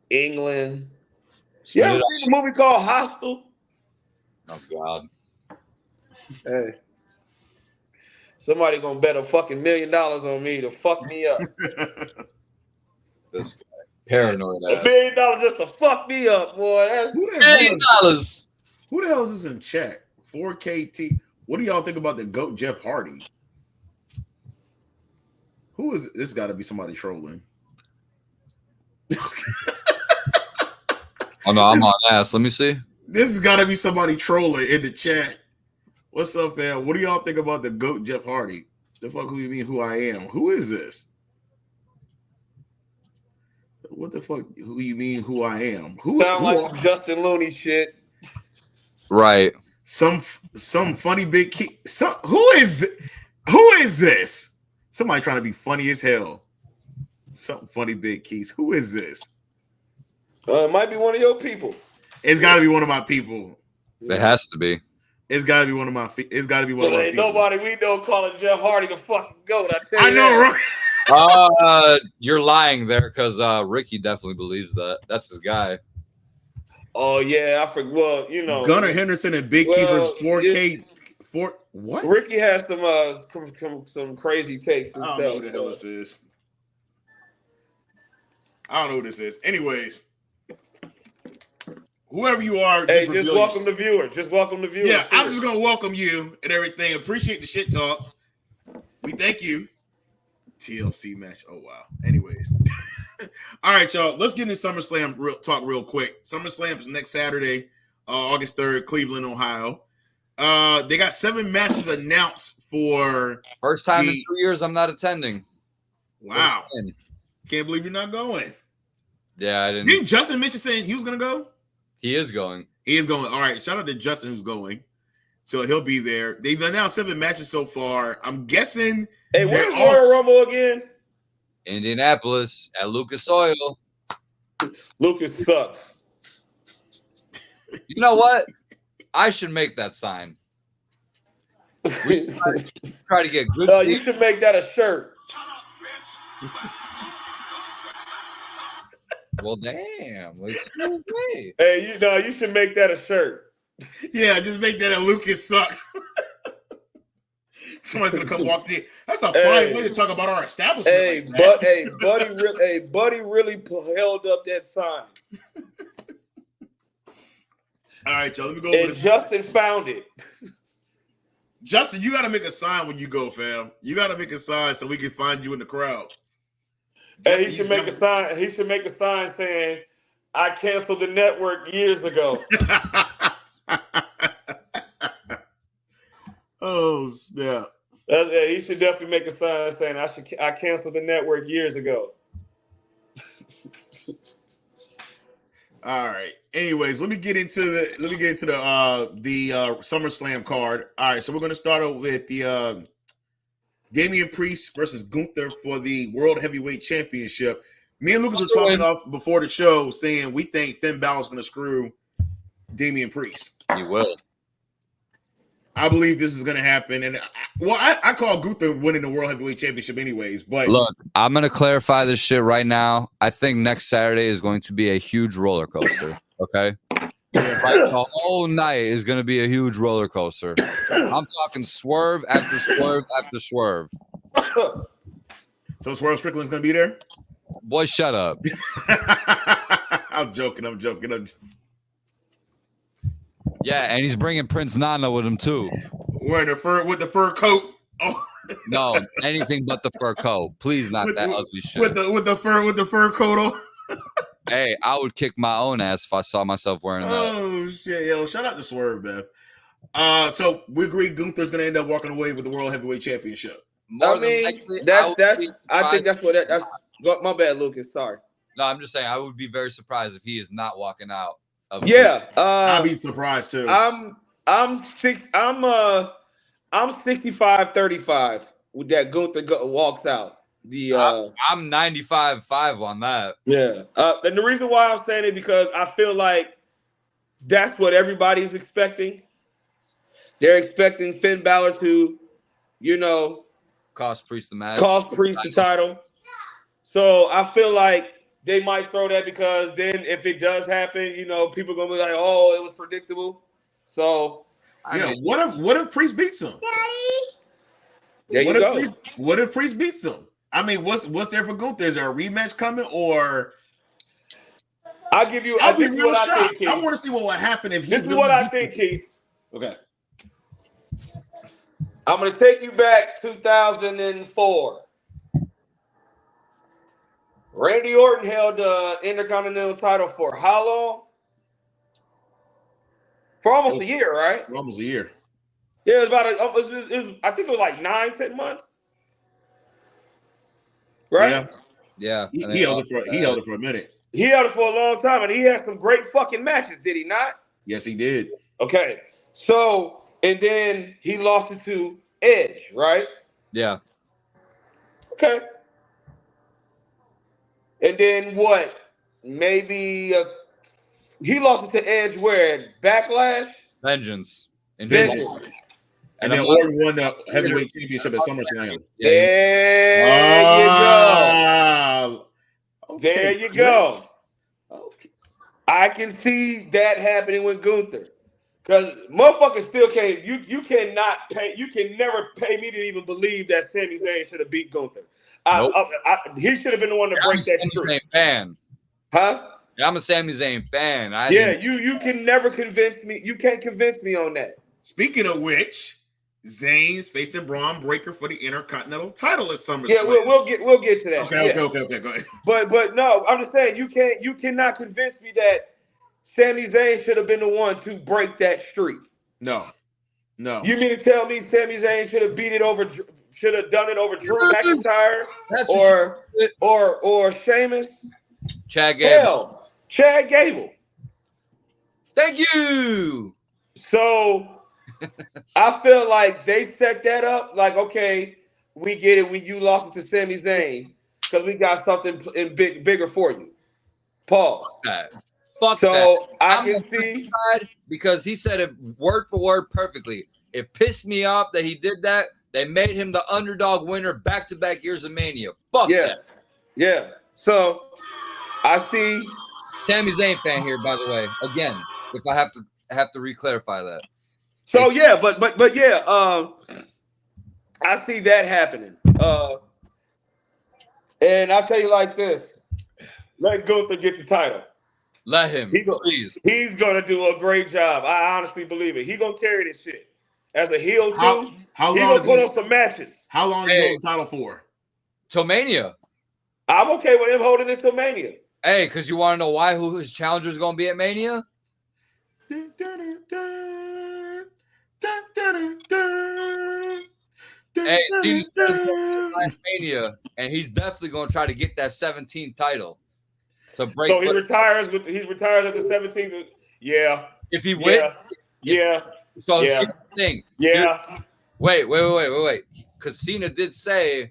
England. You ever seen a movie called Hostel? Oh God. Hey. Somebody gonna bet a fucking $1 million on me to fuck me up. This guy. Paranoid. $1 million just to fuck me up, boy. That's $1 million. Who the hell is this in chat? 4KT. What do y'all think about the GOAT Jeff Hardy? Who is this? Got to be somebody trolling. Oh no, I'm on ass. Let me see. This has got to be somebody trolling in the chat. What's up, fam? What do y'all think about the GOAT Jeff Hardy? The fuck who you mean who I am? Who is this? What the fuck? Who you mean who I am? Sound like some Justin Looney shit. Right. Some funny big key. Who is this? Somebody trying to be funny as hell. Some funny big keys. Who is this? It might be one of your people. It's got to be one of my people. It has to be. It's got to be one of my. It's got to be one of my. Ain't nobody we know calling Jeff Hardy the fucking GOAT. I know, right? You're lying there because Ricky definitely believes that. That's his guy. Oh yeah, I forgot. Well, you know, Gunnar Henderson and Big Key versus What? Ricky has some crazy takes. I don't know who the hell this is. I don't know who this is. Anyways, whoever you are, hey, just welcome the viewer. Just welcome the viewer. Yeah, I'm just gonna welcome you and everything. Appreciate the shit talk. We thank you. TLC match. Oh wow. Anyways, all right, y'all. Let's get into SummerSlam talk real quick. SummerSlam is next Saturday, August 3rd, Cleveland, Ohio. They got 7 matches announced for first time in 2 years I'm not attending. Wow. Can't believe you're not going. Yeah, I didn't. Didn't Justin mention saying he was gonna go? He is going. He is going. All right. Shout out to Justin who's going. So he'll be there. They've announced 7 matches so far. I'm guessing. Hey, where's Royal Rumble again? Indianapolis at Lucas Oil. Lucas sucks. You know what? I should make that sign. We try to get good. You should make that a shirt. Well, damn. Hey, you should make that a shirt. Yeah, just make that a Lucas sucks. Somebody's gonna come walk in. That's a fine way to talk about our establishment. Buddy really held up that sign. All right, y'all. Let me go over this. Justin found it. Justin, you got to make a sign when you go, fam. You got to make a sign so we can find you in the crowd. Hey, he should make a sign. He should make a sign saying, "I canceled the network years ago." Oh snap! He should definitely make a sign saying, "I canceled the network years ago." All right. Anyways, let me get into the SummerSlam card. All right, so we're gonna start out with the Damian Priest versus Gunther for the World Heavyweight Championship. Me and Lucas were talking off before the show saying we think Finn Balor's gonna screw Damian Priest. He will. I believe this is going to happen. And I call Gunther winning the World Heavyweight Championship anyways. But look, I'm going to clarify this shit right now. I think next Saturday is going to be a huge roller coaster. Okay. The whole night is going to be a huge roller coaster. I'm talking swerve after swerve after swerve. So Swerve Strickland's going to be there? Boy, shut up. I'm joking. Yeah, and he's bringing Prince Nana with him too. Wearing the fur coat. Oh. No, anything but the fur coat. Please, not that ugly shit. With the fur coat on. Hey, I would kick my own ass if I saw myself wearing that. Oh shit, yo! Shout out to Swerve, man. So we agree Gunther's gonna end up walking away with the World Heavyweight Championship. I think that's what that's. My bad, Lucas. Sorry. No, I'm just saying I would be very surprised if he is not walking out. I'd be surprised too. I'm 65-35 with that Gunther walks out. I'm 95-5 on that. Yeah. And the reason why I'm saying it because I feel like that's what everybody's expecting. They're expecting Finn Balor to, cost Priest the match. Cost Priest the title. So I feel like they might throw that because then if it does happen, people are gonna be like, "Oh, it was predictable." So what if Priest beats him? There you go. What if Priest beats him? I mean, what's there for Gunther? Is there a rematch coming, or I'll be real shocked. I think, Keith. I want to see what will happen if he. This is what I think, Keith. Okay. I'm gonna take you back 2004. Randy Orton held the Intercontinental title for how long? For almost a year, right? For almost a year. Yeah, it was I think it was like 9-10 months. Right? Yeah. He held it for a minute. He held it for a long time, and he had some great fucking matches, did he not? Yes, he did. Okay. So, and then he lost it to Edge, right? Yeah. Okay. And then what? Maybe he lost it to Edge where? Backlash? Vengeance. And then Orton won the heavyweight championship at SummerSlam. There you go. Okay. There you go. Okay. I can see that happening with Gunther. Because motherfuckers still can't. You cannot pay. You can never pay me to even believe that Sami Zayn should have beat Gunther. Nope. He should have been the one to break that Sami streak. Zayn fan. Huh? Yeah, I'm a Sami Zayn fan. You can never convince me. You can't convince me on that. Speaking of which, Zayn's facing Braun Breaker for the Intercontinental title at SummerSlam. Yeah, we'll get to that. Okay, yeah. okay. Go ahead. But no, I'm just saying you cannot convince me that Sami Zayn should have been the one to break that streak. No. You mean to tell me Sami Zayn should have done it over Drew McIntyre or Sheamus? Chad Gable. Hell, Chad Gable. Thank you. So I feel like they set that up. Like, okay, we get it. You lost it to Sami Zayn because we got something bigger for you. Pause. Fuck so that. I can see because he said it word for word perfectly. It pissed me off that he did that. They made him the underdog winner back-to-back years of Mania. Fuck that. Yeah. So I see Sami Zayn fan here, by the way. Again, if I have to re-clarify that. So yeah, but yeah, I see that happening. And I'll tell you like this: let Gunther get the title. Let him, please. He's gonna do a great job. I honestly believe it. He's gonna carry this shit as a heel too. How he's long gonna put on some matches. How long is he holding the title for? Till Mania. I'm okay with him holding it till Mania. Hey, because you want to know who his challenger is going to be at Mania? Hey, Steve last Mania, and he's definitely going to try to get that 17th title. So he retires at the 17th. Yeah. If he wins. Yeah. So here's the thing. Yeah. Wait. Because Cena did say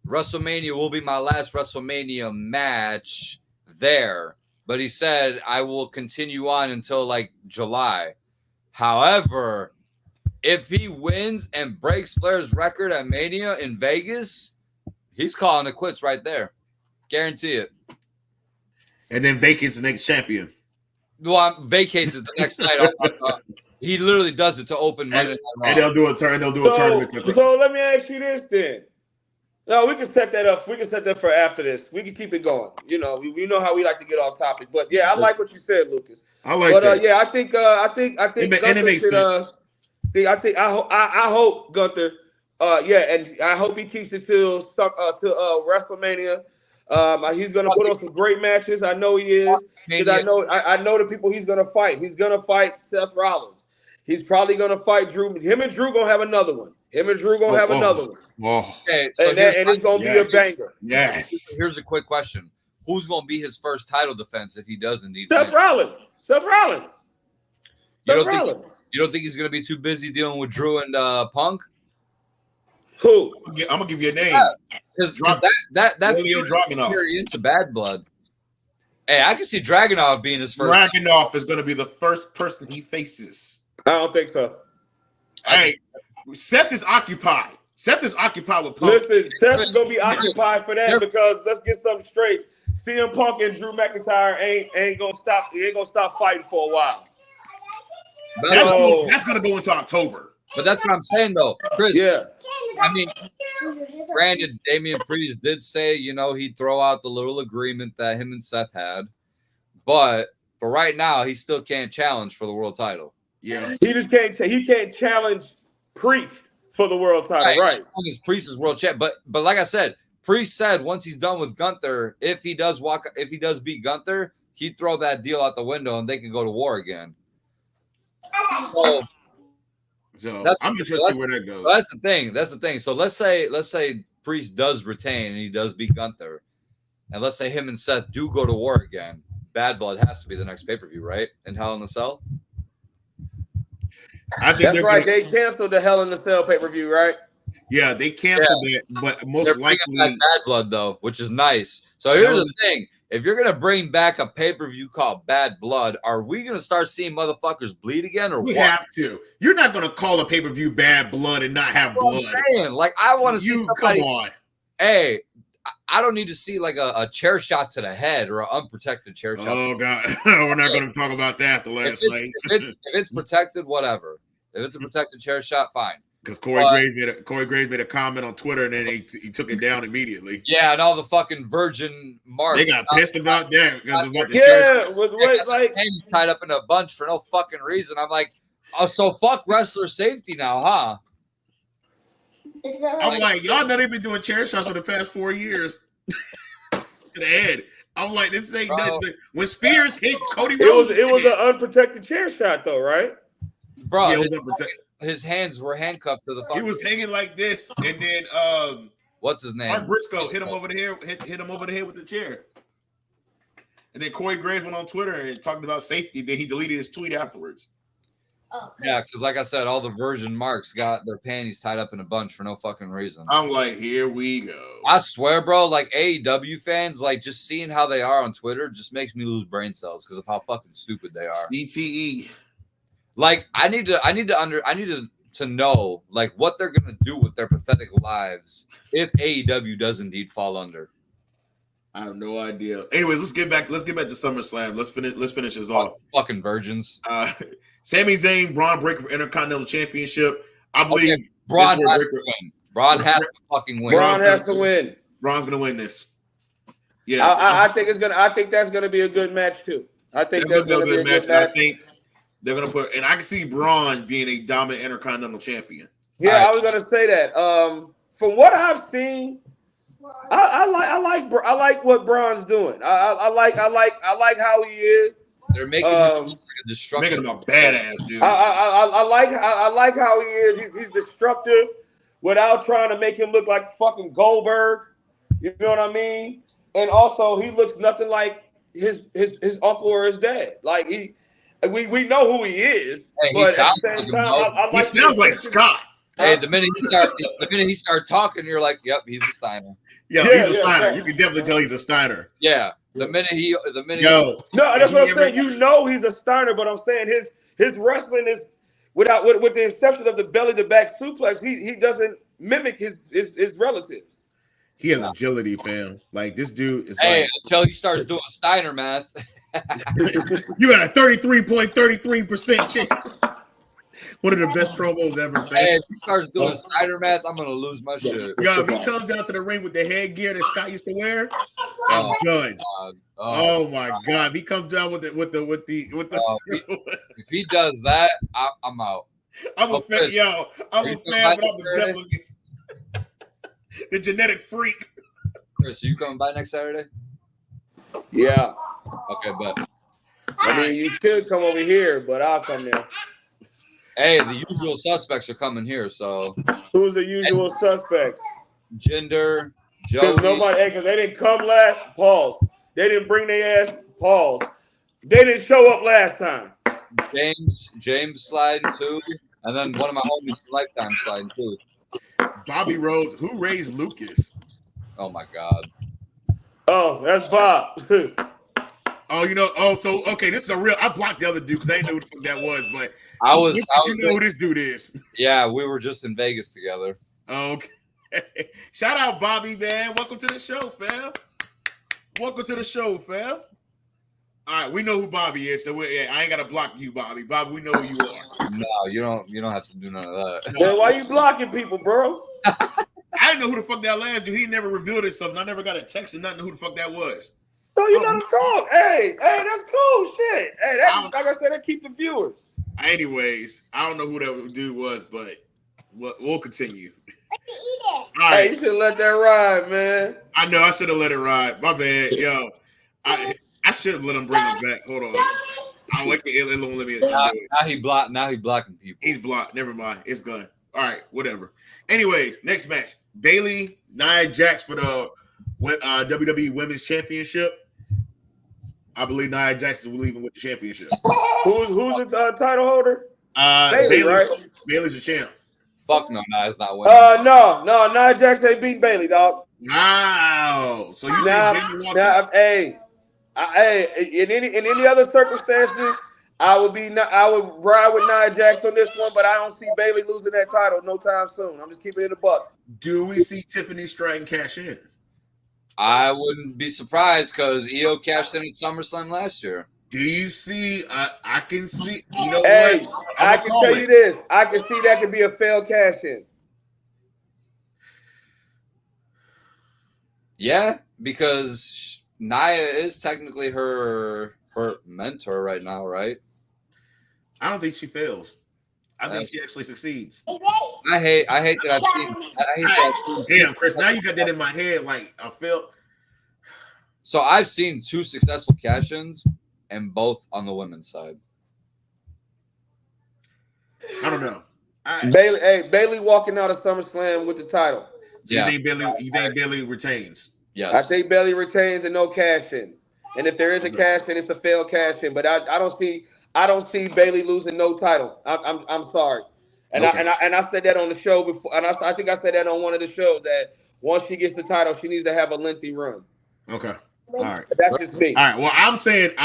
WrestleMania will be my last WrestleMania match there. But he said I will continue on until like July. However, if he wins and breaks Flair's record at Mania in Vegas, he's calling it quits right there. Guarantee it. And then vacates the next champion. Well, vacates the next night. He literally does it to open Monday Night Raw. And they'll do a tournament. So let me ask you this then. No, we can set that up. We can set that for after this. We can keep it going. You know, we know how we like to get off topic. But yeah, I like what you said, Lucas. I like that. Yeah, I think Gunther should, I hope Gunther. And I hope he keeps it till WrestleMania. He's gonna put on some great matches. I know he is because I know the people he's gonna fight. He's gonna fight Seth Rollins. He's probably gonna fight Drew. Him and Drew gonna have another one. Another one. Okay, so and it's gonna be a banger. Yes. Here's a quick question: who's gonna be his first title defense if he does indeed? Seth Rollins. You don't think he's gonna be too busy dealing with Drew and Punk? Who? I'm gonna give you a name. Because that's very into Bad Blood. Hey, I can see Dragunov being his first. Dragunov is gonna be the first person he faces. I don't think so. Hey, Seth is occupied. Seth is occupied with Punk. Listen, Seth is gonna be occupied for that because let's get something straight. CM Punk and Drew McIntyre ain't gonna stop. He ain't gonna stop fighting for a while. That's gonna go into October. But that's what I'm saying, though, Chris. Yeah. I mean, granted, Damian Priest did say, he'd throw out the little agreement that him and Seth had, but for right now, he still can't challenge for the world title. Yeah, he just can't. He can't challenge Priest for the world title, right? Priest is world champ, but like I said, Priest said once he's done with Gunther, if he does beat Gunther, he'd throw that deal out the window and they could go to war again. So I'm just interested where that goes. That's the thing. So let's say Priest does retain and he does beat Gunther, and let's say him and Seth do go to war again. Bad Blood has to be the next pay-per-view, right? In Hell in a Cell. I think that's right. They canceled the Hell in a Cell pay-per-view, right? Yeah, they canceled it, but most likely Bad Blood though, which is nice. So here's the thing. If you're going to bring back a pay-per-view called Bad Blood, are we going to start seeing motherfuckers bleed again or we what? Have to. You're not going to call a pay-per-view Bad Blood and not have blood. I'm saying. Like, I want to see somebody. Come on. Hey, I don't need to see like a chair shot to the head or an unprotected chair shot. Oh God, we're not going to talk about that the last night. If it's protected, whatever. If it's a protected chair shot, fine. Because Corey Graves made a comment on Twitter and then he took it down immediately. Yeah, and all the fucking virgin marks. They got pissed about that because of what the Yeah, with like hands tied up in a bunch for no fucking reason. I'm like, oh, so fuck wrestler safety now, huh? I'm like, y'all know they've been doing chair shots for the past 4 years to the head. I'm like, this ain't nothing. When Spears hit Cody Rhodes, it was an unprotected chair shot though, right? Bro, yeah, his hands were handcuffed to the fucking. He was hanging like this, and then what's his name? Mark Briscoe hit him over the head, hit him over the head with the chair. And then Corey Graves went on Twitter and talked about safety. Then he deleted his tweet afterwards. Oh, yeah, because like I said, all the virgin marks got their panties tied up in a bunch for no fucking reason. I'm like, here we go. I swear, bro, like AEW fans, like just seeing how they are on Twitter just makes me lose brain cells because of how fucking stupid they are. CTE. Like I need to know like what they're gonna do with their pathetic lives if AEW does indeed fall under. I have no idea. Anyways, let's get back to SummerSlam. Let's finish this off. Fucking virgins. Sami Zayn, Braun Breaker for Intercontinental Championship. I believe Braun has to win. Braun has to fucking win. Braun has to win. Braun's gonna win this. Yeah, I think that's gonna be a good match too. I think that's gonna be a good match. I think they're gonna put, and I can see Braun being a dominant Intercontinental Champion. Yeah, right. I was gonna say that. From what I've seen, I like what Braun's doing. I like how he is. They're making him making him a badass dude. I like how he is. He's destructive without trying to make him look like fucking Goldberg. You know what I mean? And also, he looks nothing like his uncle or his dad. Like we know who he is, hey, but at the same time, I like he sounds like Scott. Hey, the minute he start talking, you're like, yep, he's a Steiner. Yeah, he's a Steiner. You can definitely tell he's a Steiner. Yeah. The minute no, that's what I'm saying. You know he's a Steiner, but I'm saying his wrestling is with the exception of the belly to back suplex, he doesn't mimic his relatives. He has agility, fam. Like this dude is until he starts doing Steiner math. You got a 33.33% chance. One of the best promos ever, fam. Hey, if he starts doing Steiner math, I'm gonna lose my shit. Yo, if he comes down to the ring with the headgear that Scott used to wear, I'm done. Oh my God! If he comes down with the if he does that, I'm out. I'm a fan, yo. I'm a fan, but I'm the devil. The genetic freak. Chris, you coming by next Saturday? Yeah. Okay, bet. I mean, you should come over here, but I'll come there. Hey, the usual suspects are coming here, so. Who's the usual suspects? Jinder, Joey. Because they didn't come last. Pause. They didn't bring their ass. Pause. They didn't show up last time. James sliding too, and then one of my homies Lifetime sliding too. Bobby Rhodes, who raised Lucas? Oh my God. Oh, that's Bob. So okay, this is a real. I blocked the other dude because I didn't know who the fuck that was, but you know who this dude is. Yeah, we were just in Vegas together. Okay. Shout out Bobby, man. Welcome to the show, fam. Welcome to the show, fam. All right, we know who Bobby is, so I ain't gotta block you, Bobby. Bobby, we know who you are. No, you don't have to do none of that. Well, why you blocking people, bro? I didn't know who the fuck that last dude. He never revealed himself, and I never got a text and nothing who the fuck that was. So you let him talk. Hey, that's cool shit. Hey, like I said, that keep the viewers. Anyways, I don't know who that dude was, but we'll continue. All right. Hey, you should let that ride, man. I know I should have let it ride. My bad, yo. I should have let him bring him back. Hold on. I like the it won't let me. Now he blocking people. He's blocked. Never mind. It's gone. All right, whatever. Anyways, next match: Bayley, Nia Jax for the WWE Women's Championship. I believe Nia Jax is leaving with the championship. Who's the title holder? Bayley, right? Bayley's the champ. Fuck no, Nia's not winning. No, Nia Jax ain't beat Bayley, dog. Wow. So you think Bayley wants in any other circumstances, I would ride with Nia Jax on this one, but I don't see Bayley losing that title no time soon. I'm just keeping it a buck. Do we see Tiffany Stratton cash in? I wouldn't be surprised because EO cashed in at SummerSlam last year. Do you see? I can see. You know Hey, what? I can tell you this. I can see that could be a failed cash in. Yeah, because Nia is technically her mentor right now, right? I don't think she fails. I think she actually succeeds. I hate that I've seen. Damn, Chris. Now you got that in my head. Like I feel. So I've seen 2 successful cash-ins, and both on the women's side. I don't know. Bailey walking out of SummerSlam with the title. So you think Bailey retains? Yes. I think Bailey retains and no cash in. And if there is a cash in, it's a failed cash in. But I don't see Bailey losing no title. I'm sorry. And I said that on the show before, and I think I said that on one of the shows that once she gets the title, she needs to have a lengthy run. Okay. All right. But that's just me. All right. Well, I'm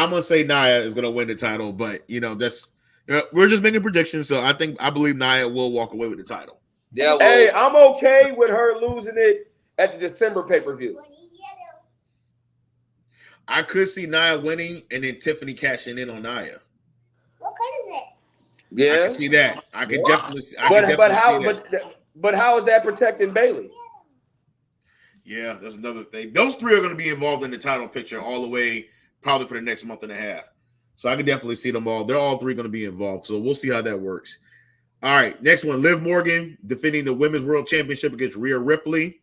gonna say Nia is gonna win the title, but we're just making predictions. So I believe Nia will walk away with the title. Yeah. Well, Hey, I'm okay with her losing it at the December pay-per-view. I could see Nia winning and then Tiffany cashing in on Nia. What card is this? Yeah. I can see that. I could definitely see But how is that protecting Bailey? Yeah, that's another thing. Those 3 are going to be involved in the title picture all the way, probably for the next month and a half. So I can definitely see them all. They're all 3 going to be involved. So we'll see how that works. All right, next one. Liv Morgan defending the Women's World Championship against Rhea Ripley.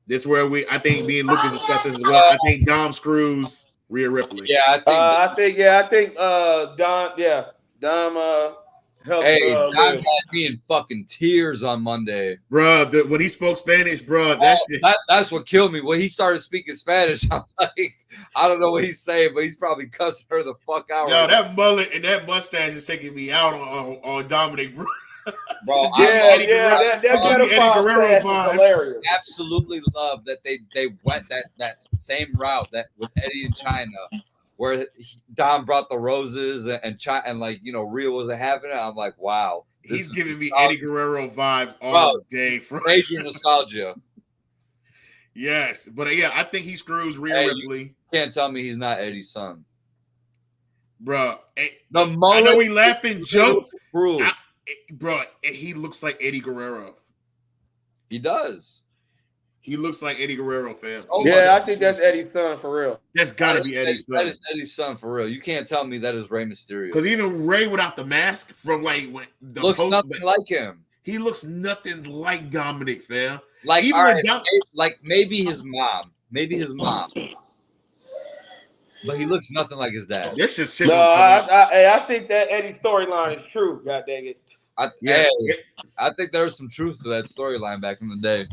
This is where I think me and Lucas discussed this as well. I think Dom screws Rhea Ripley. Yeah, I think Dom helped. Hey, Dom had me in fucking tears on Monday, bro. When he spoke Spanish, bro, that's what killed me. When he started speaking Spanish, I'm like, I don't know what he's saying, but he's probably cussing her the fuck out. Yo, that mullet and that mustache is taking me out on Dominic, bro. Bro, that Eddie Guerrero hilarious. Absolutely love that they went that same route that with Eddie in China, where Dom brought the roses and like Rhea wasn't having it. I'm like, wow, he's giving me Eddie Guerrero vibes all day. Major nostalgia. Yes, but yeah, I think he screws Rhea Ripley. You can't tell me he's not Eddie's son, bro. The mullet, I know we laughing joke, bro. He looks like Eddie Guerrero. He does. He looks like Eddie Guerrero, fam. I think that's Eddie's son for real. That's got to be Eddie's son. That is Eddie's son for real. You can't tell me that is Rey Mysterio. Because even Rey without the mask from like when the looks nothing like him. He looks nothing like Dominic, fam. Like even maybe his mom. But he looks nothing like his dad. This shit. I think that Eddie storyline is true. God dang it. I think there's some truth to that storyline back in the day.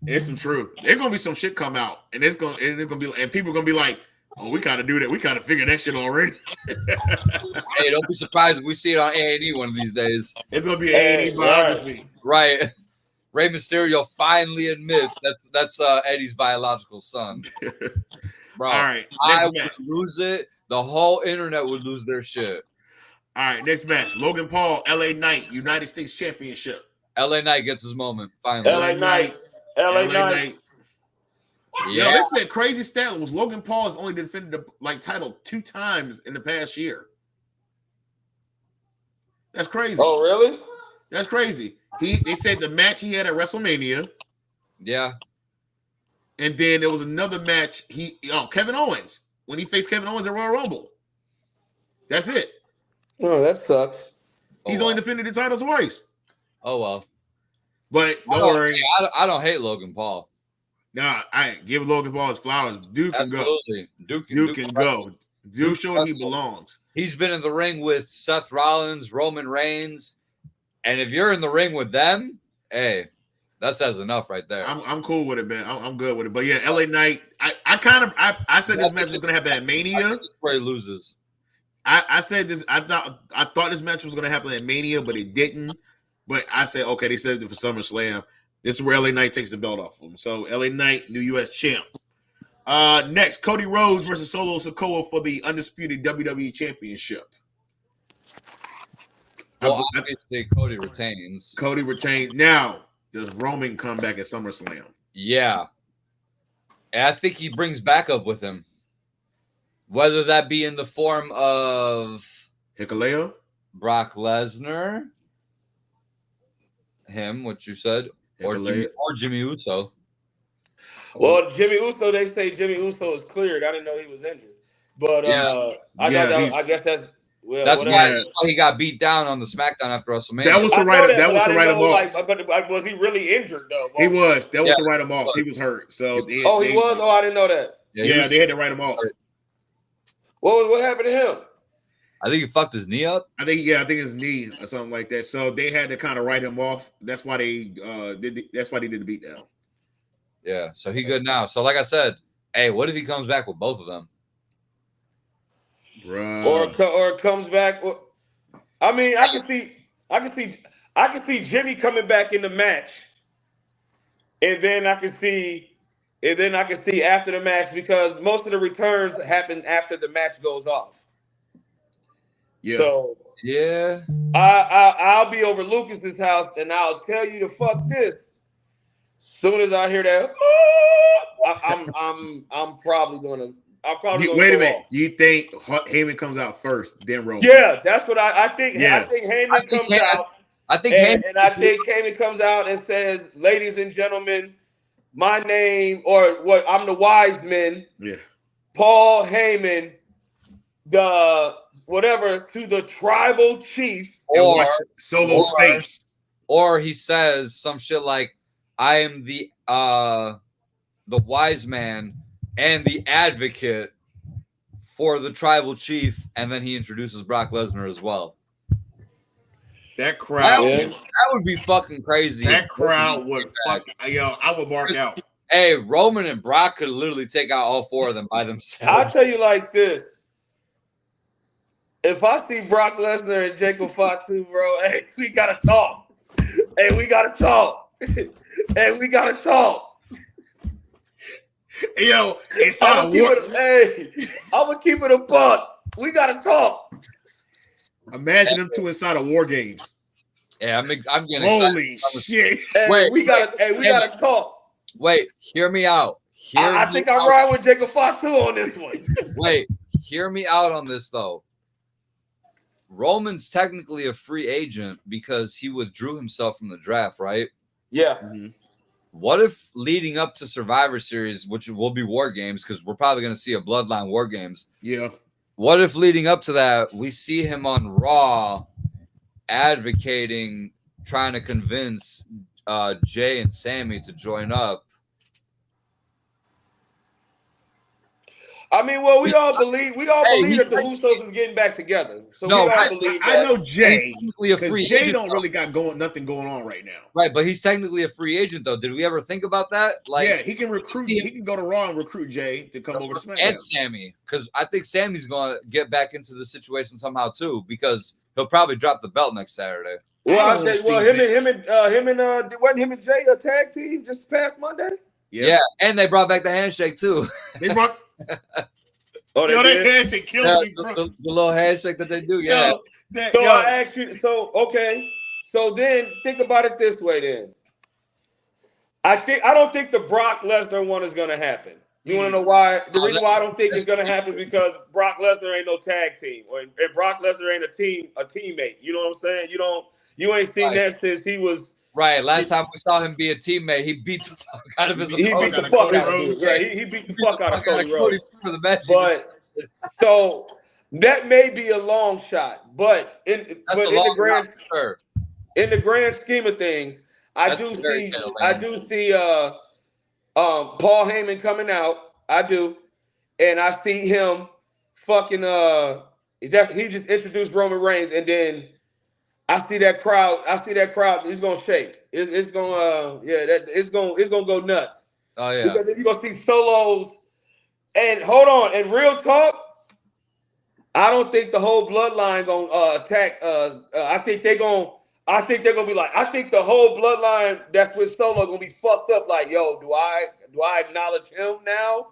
There's some truth. There's gonna be some shit come out, and it's gonna be, and people are gonna be like, "Oh, we gotta do that. We gotta figure that shit already." Hey, don't be surprised if we see it on A&E one of these days. It's gonna be A&E biography, right? Rey Mysterio finally admits that's Eddie's biological son. Bro, all right, I would lose it. The whole internet would lose their shit. All right, next match: Logan Paul, LA Knight, United States Championship. LA Knight gets his moment finally. LA Knight. Yeah. Yo, this is a crazy stat. Was Logan Paul has only defended the title 2 times in the past year. That's crazy. Oh, really? That's crazy. They said the match he had at WrestleMania. Yeah. And then there was another match. Kevin Owens, when he faced Kevin Owens at Royal Rumble. That's it. Oh, that sucks. He's only defended the title twice. Oh well. But don't worry. I don't hate Logan Paul. Nah, I give Logan Paul his flowers. Dude can Absolutely. go. Dude can go. Dude showed he belongs. He's been in the ring with Seth Rollins, Roman Reigns, and if you're in the ring with them, hey, that says enough right there. I'm cool with it, man. I'm good with it. But yeah, LA Knight. I said this match was gonna happen at Mania. This is where he loses. I said this. I thought this match was gonna happen at Mania, but it didn't. But I said, okay, they said it for SummerSlam. This is where LA Knight takes the belt off of him. So LA Knight, new US champ. Next, Cody Rhodes versus Solo Sikoa for the undisputed WWE Championship. Well, obviously, Cody retains. Cody retains. Now, does Roman come back at SummerSlam? Yeah. And I think he brings backup with him, whether that be in the form of Hikuleo, Brock Lesnar, him, what you said, or Jimmy Uso. Well, Jimmy Uso, they say Jimmy Uso is cleared. I didn't know he was injured, but I guess that's that's why he got beat down on the SmackDown after WrestleMania. That was to write him off. But was he really injured though? He was. That was to write him off. He was hurt. So he was. Oh, I didn't know that. Yeah, they had to write him off. What happened to him? I think he fucked his knee up. I think his knee or something like that. So they had to kind of write him off. That's why they did the beatdown. Yeah, so he good now. So like I said, hey, what if he comes back with both of them? Bruh. Or comes back. I mean, I can see Jimmy coming back in the match, and then I can see after the match, because most of the returns happen after the match goes off. Yeah. So yeah, I'll be over Lucas's house, and I'll tell you to fuck this. Soon as I hear that, I'm probably gonna. Wait a minute. Do you think Heyman comes out first, then Roman? Yeah, that's what I think. Yeah. I think Heyman comes out. I think Heyman comes out and says, "Ladies and gentlemen, my name, or what? I'm the Wise Men. Yeah. Paul Heyman, the whatever, to the tribal chief, or Solo's face, or he says some shit like, I am the wise man and the advocate for the tribal chief, and then he introduces Brock Lesnar as well. That crowd, that would be fucking crazy. That crowd would I would bark out. Hey, Roman and Brock could literally take out all four of them by themselves. I'll tell you like this. If I see Brock Lesnar and Jacob Fatu, bro, hey, we gotta talk. Hey, we gotta talk. Hey, we gotta talk. Yo, I'm gonna keep it a buck. We gotta talk. Imagine them two inside of War Games. Yeah, I'm getting holy shit. Hey, we gotta talk. Wait, hear me out. I think I'm riding with Jacob Fatu on this one. Wait, hear me out on this though. Roman's technically a free agent because he withdrew himself from the draft, right? Yeah. Mm-hmm. What if leading up to Survivor Series, which will be War Games, because we're probably going to see a Bloodline War Games. Yeah. What if leading up to that, we see him on Raw advocating, trying to convince Jay and Sammy to join up? I mean, well, we all believe that the Usos is getting back together. So no, we all believe that. I know Jay. Because Jay don't really got nothing going on right now. Right, but he's technically a free agent, though. Did we ever think about that? Like, yeah, he can recruit. He can go to Raw and recruit Jay to come over to SmackDown. And Sammy, because I think Sammy's going to get back into the situation somehow too, because he'll probably drop the belt next Saturday. Well, him and Jay a tag team just past Monday. Yeah, and they brought back the handshake too. They brought. That handshake killed me, bro. The little handshake that they do. Yeah. I asked you. So okay. So then think about it this way. Then I don't think the Brock Lesnar one is going to happen. You want to know why? The reason why I don't think it's going to happen is because Brock Lesnar ain't no tag team, and Brock Lesnar ain't a teammate. You know what I'm saying? You ain't seen that since he was. Right. Last time we saw him be a teammate, he beat the fuck out of his opponent. He beat the fuck out of Rhodes. Yeah, he beat the fuck out of Cody Rhodes. But so that may be a long shot, but in the grand scheme of things, I do see Paul Heyman coming out. I do, and I see him fucking he just introduced Roman Reigns, and then I see that crowd. It's gonna shake. It's gonna go nuts. Oh yeah. Because you're gonna see solos. And hold on. And real talk, I don't think the whole bloodline gonna attack. I think they're gonna be like. I think the whole bloodline that's with Solo gonna be fucked up. Like, yo, do I acknowledge him now?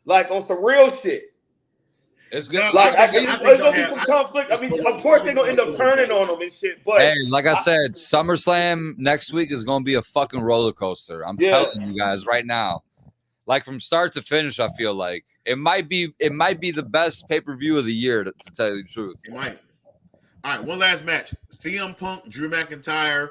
Like on some real shit. It's good. Like, there's gonna be some conflict. I mean, of course they're gonna end up turning on them and shit. But hey, like I said, SummerSlam next week is gonna be a fucking roller coaster. I'm telling you guys right now. Like from start to finish, I feel like it might be the best pay-per-view of the year, to tell you the truth. It might. All right, one last match. CM Punk, Drew McIntyre,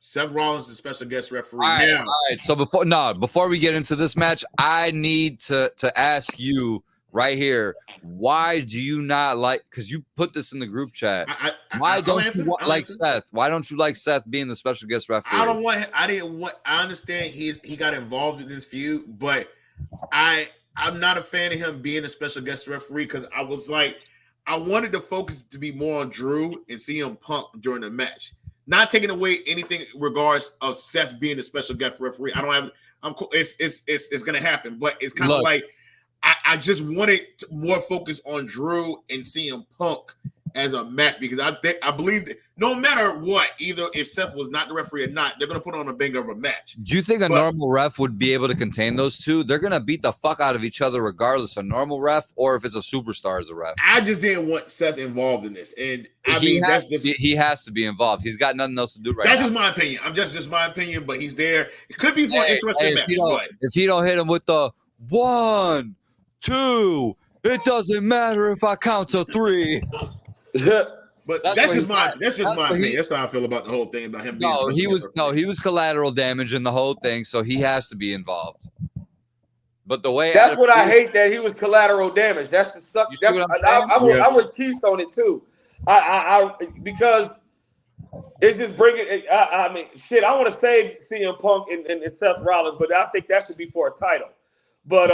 Seth Rollins, the special guest referee. All right. So before we get into this match, I need to ask you right here, why do you not like, because you put this in the group chat, why don't you like Seth? Why don't you like Seth being the special guest referee? I understand he got involved in this feud, but I'm not a fan of him being a special guest referee because I was like, I wanted the focus to be more on Drew and CM Punk during the match. Not taking away anything in regards of Seth being a special guest referee. I don't have. I'm cool. It's gonna happen, but it's kind of like I just wanted more focus on Drew and CM Punk as a match because I believe that no matter what, either if Seth was not the referee or not, they're gonna put on a banger of a match. Do you think a normal ref would be able to contain those two? They're gonna beat the fuck out of each other regardless, a normal ref or if it's a superstar as a ref. I just didn't want Seth involved in this, and he has to be involved. He's got nothing else to do right now. That's just my opinion. I'm just my opinion, but he's there. It could be for an interesting match. If he don't hit him with the 1, 2, it doesn't matter if I count to 3. But that's just my opinion. That's how I feel about the whole thing about him. He was collateral damage in the whole thing, so he has to be involved. But the way that's what I hate, that he was collateral damage. That's the suck. I was Keystone it too. I because it's just bringing. I mean, shit. I want to save CM Punk and Seth Rollins, but I think that should be for a title. But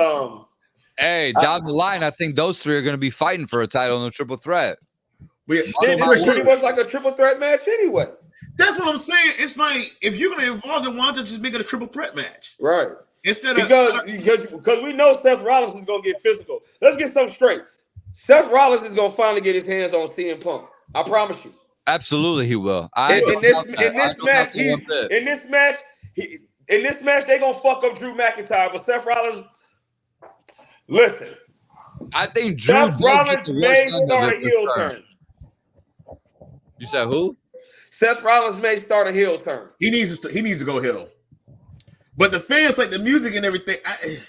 hey, down the line, I think those three are going to be fighting for a title in a triple threat. It's pretty much like a triple threat match anyway. That's what I'm saying. It's like if you're gonna involve them, why don't you just make it a triple threat match? Right. Instead because we know Seth Rollins is gonna get physical. Let's get something straight. Seth Rollins is gonna finally get his hands on CM Punk. I promise you. Absolutely, he will. In this match, they're gonna fuck up Drew McIntyre, but Seth Rollins. Listen, I think Drew Seth Rollins may start a heel turn. You said who? Seth Rollins may start a heel turn. He needs to go heel. But the fans like the music and everything.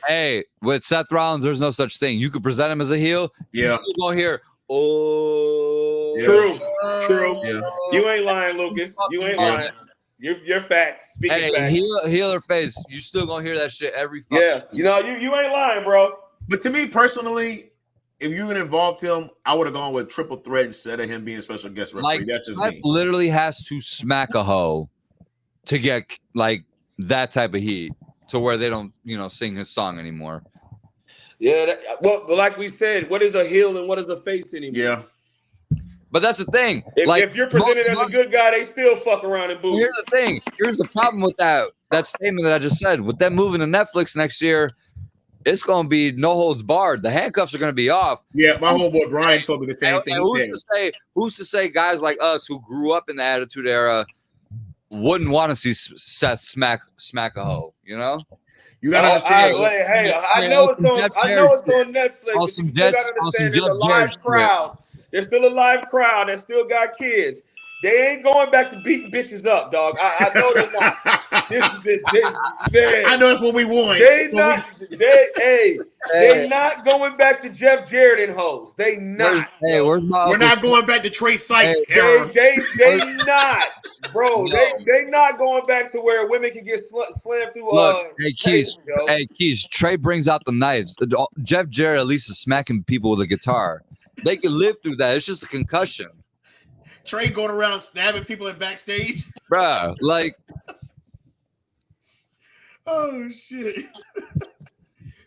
Hey, with Seth Rollins, there's no such thing. You could present him as a heel. Yeah. You still gonna hear, oh. True. Yeah. You ain't lying, Lucas. You ain't lying. You're facts. Hey, facts. Heel or face, you still gonna hear that shit every fucking you ain't lying, bro. But to me personally, if you would involve him, I would have gone with triple threat instead of him being special guest referee. Like, that's just Seth me. Literally has to smack a hoe to get like that type of heat to where they don't, sing his song anymore. Yeah, well, like we said, what is a heel and what is a face anymore? Yeah. But that's the thing. If you're presented as a good guy, they still fuck around and boo. Here's the thing. Here's the problem with that statement that I just said. With them moving to Netflix next year, it's going to be no holds barred. The handcuffs are going to be off. Yeah, my homeboy Brian told me the same thing. Who's to say guys like us who grew up in the Attitude Era wouldn't want to see Seth smack a hoe, You gotta understand. I know it's on Netflix. Awesome, but you still gotta understand there's a live crowd. There's still a live crowd that still got kids. They ain't going back to beating bitches up, dog. I know they're not. Man. I know that's what we want. They not going back to Jeff Jarrett and hoes. They not. We're not going back to Trey Sykes. They not, bro. No. They not going back to where women can get slammed through. Look, Keys. Trey brings out the knives. Jeff Jarrett at least is smacking people with a guitar. They can live through that. It's just a concussion. Trey going around stabbing people in backstage, bruh. Like, oh shit.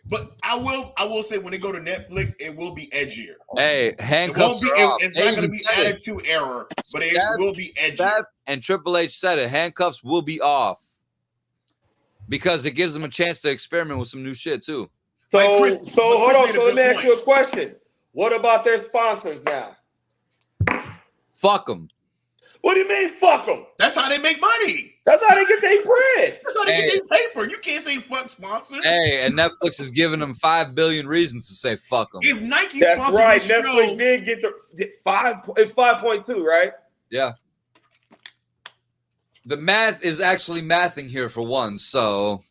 But I will say when they go to Netflix, it will be edgier. Hey, handcuffs are off. It's not going to be Attitude Era, but it will be edgier. And Triple H said it. Handcuffs will be off because it gives them a chance to experiment with some new shit too. So hold on. So let me ask you a question. What about their sponsors now? Fuck them. What do you mean, fuck them? That's how they make money. That's how they get their bread. That's how they get their paper. You can't say fuck sponsors. Hey, and Netflix is giving them 5 billion reasons to say fuck them. If Nike that's sponsored right. the Netflix show, did get the 5. It's 5.2, right? Yeah. The math is actually mathing here for once, so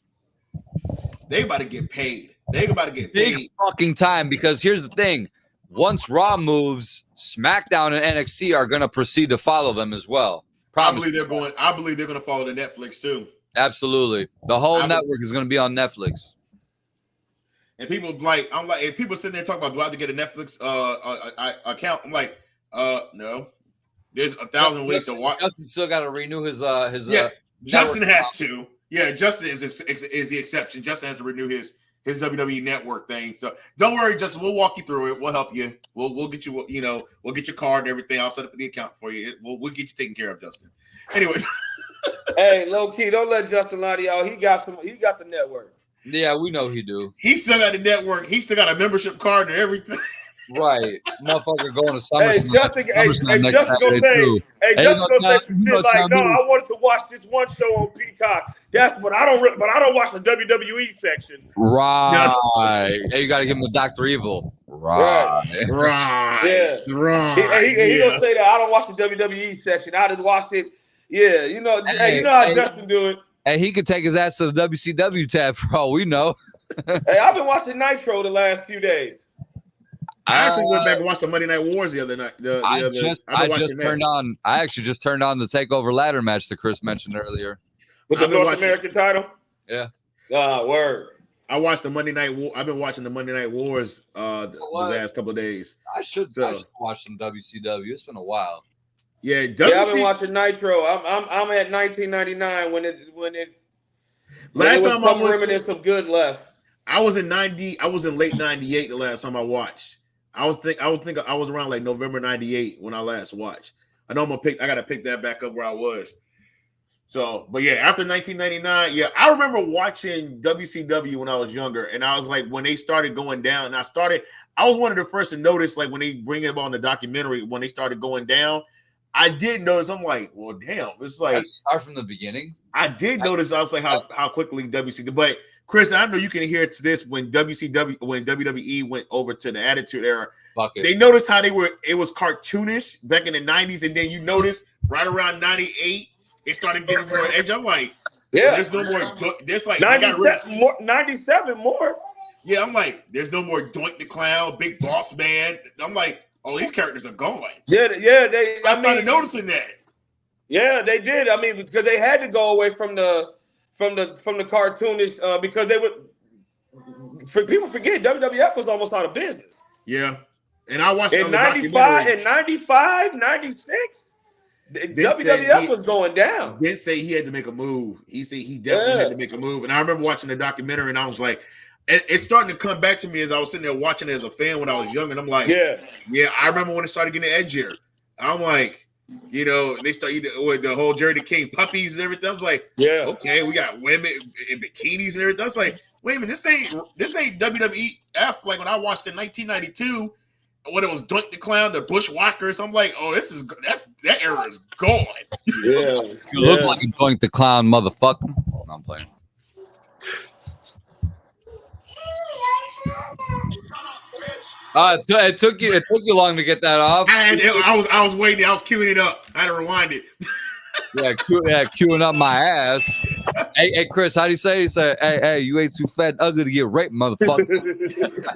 They about to get paid. They about to get Big paid. fucking time, because here's the thing. Once Raw moves, SmackDown and NXT are going to proceed to follow them as well. I believe they're going to follow the Netflix too. Absolutely. The whole network is going to be on Netflix. And people if people sitting there talking about, do I have to get a Netflix account? I'm like, no. There's 1,000 ways to watch. Justin still got to renew his Justin has to. Yeah, Justin is the exception. Justin has to renew his WWE Network thing. So don't worry, Justin. We'll walk you through it. We'll help you. We'll get you. We'll get your card and everything. I'll set up the account for you. We'll get you taken care of, Justin. Anyway. Hey, low key, don't let Justin lie to y'all. He got the network. Yeah, we know he do. He still got the network. He still got a membership card and everything. Right, motherfucker going to SummerSlam. Hey, Justin next gonna say, some shit like, no, I wanted to watch this one show on Peacock. But I don't watch the WWE section. Right. No. Hey, you got to give him the Dr. Evil. Right. Yeah. Right. He gonna say that I don't watch the WWE section. I just watch it. Yeah, you know how Justin do it. Hey, he could take his ass to the WCW tab for all we know. Hey, I've been watching Nitro the last few days. I actually went back and watched the Monday Night Wars the other night. I actually just turned on the TakeOver ladder match that Chris mentioned earlier. With the North American title? Yeah. Word. I watched the Monday Night War. I've been watching the Monday Night Wars the last couple of days. I should watch some WCW. It's been a while. Yeah, I've been watching Nitro. I'm at 1999 when it last time I was remnants of good left. I was in late 98 the last time I watched. I was around like November 98 when I last watched. I know I gotta pick that back up where I was. So, but yeah, after 1999, yeah, I remember watching WCW when I was younger, and I was like, when they started going down, and I was one of the first to notice, like when they bring it on the documentary, when they started going down, I did notice. I'm like, well, damn, it's like start from the beginning. I did notice. I was like, how quickly WCW, but Chris, I know you can hear to this when WWE went over to the Attitude Era. They noticed how it was cartoonish back in the 90s, and then you notice right around 98, it started getting more edge. I'm like, yeah, there's no more. There's like 97 more. Yeah, I'm like, there's no more Doink the Clown, Big Boss Man. I'm like, oh, these characters are gone. Yeah. I started noticing that. Yeah, they did. I mean, because they had to go away from the cartoonish because they would. People forget WWF was almost out of business. Yeah, and I watched in 95, 96. WWF was going down. Vince said he had to make a move. He said he definitely had to make a move. And I remember watching the documentary, and I was like, it's starting to come back to me as I was sitting there watching it as a fan when I was young. And I'm like, yeah, I remember when it started getting edgier. I'm like, they started with the whole Jerry the King puppies and everything. I was like, yeah, okay, we got women in bikinis and everything. I was like, wait a minute, this ain't WWF like when I watched it in 1992. When it was Doink the Clown, the Bushwhackers, I'm like, oh, that era is gone. Yeah, you look like a Doink the Clown, motherfucker. No, I'm playing. It took you long to get that off. I was waiting. I was queuing it up. I had to rewind it. Queuing up my ass. Hey, Chris, how do you say? He said, hey, you ain't too fat and ugly to get raped, motherfucker.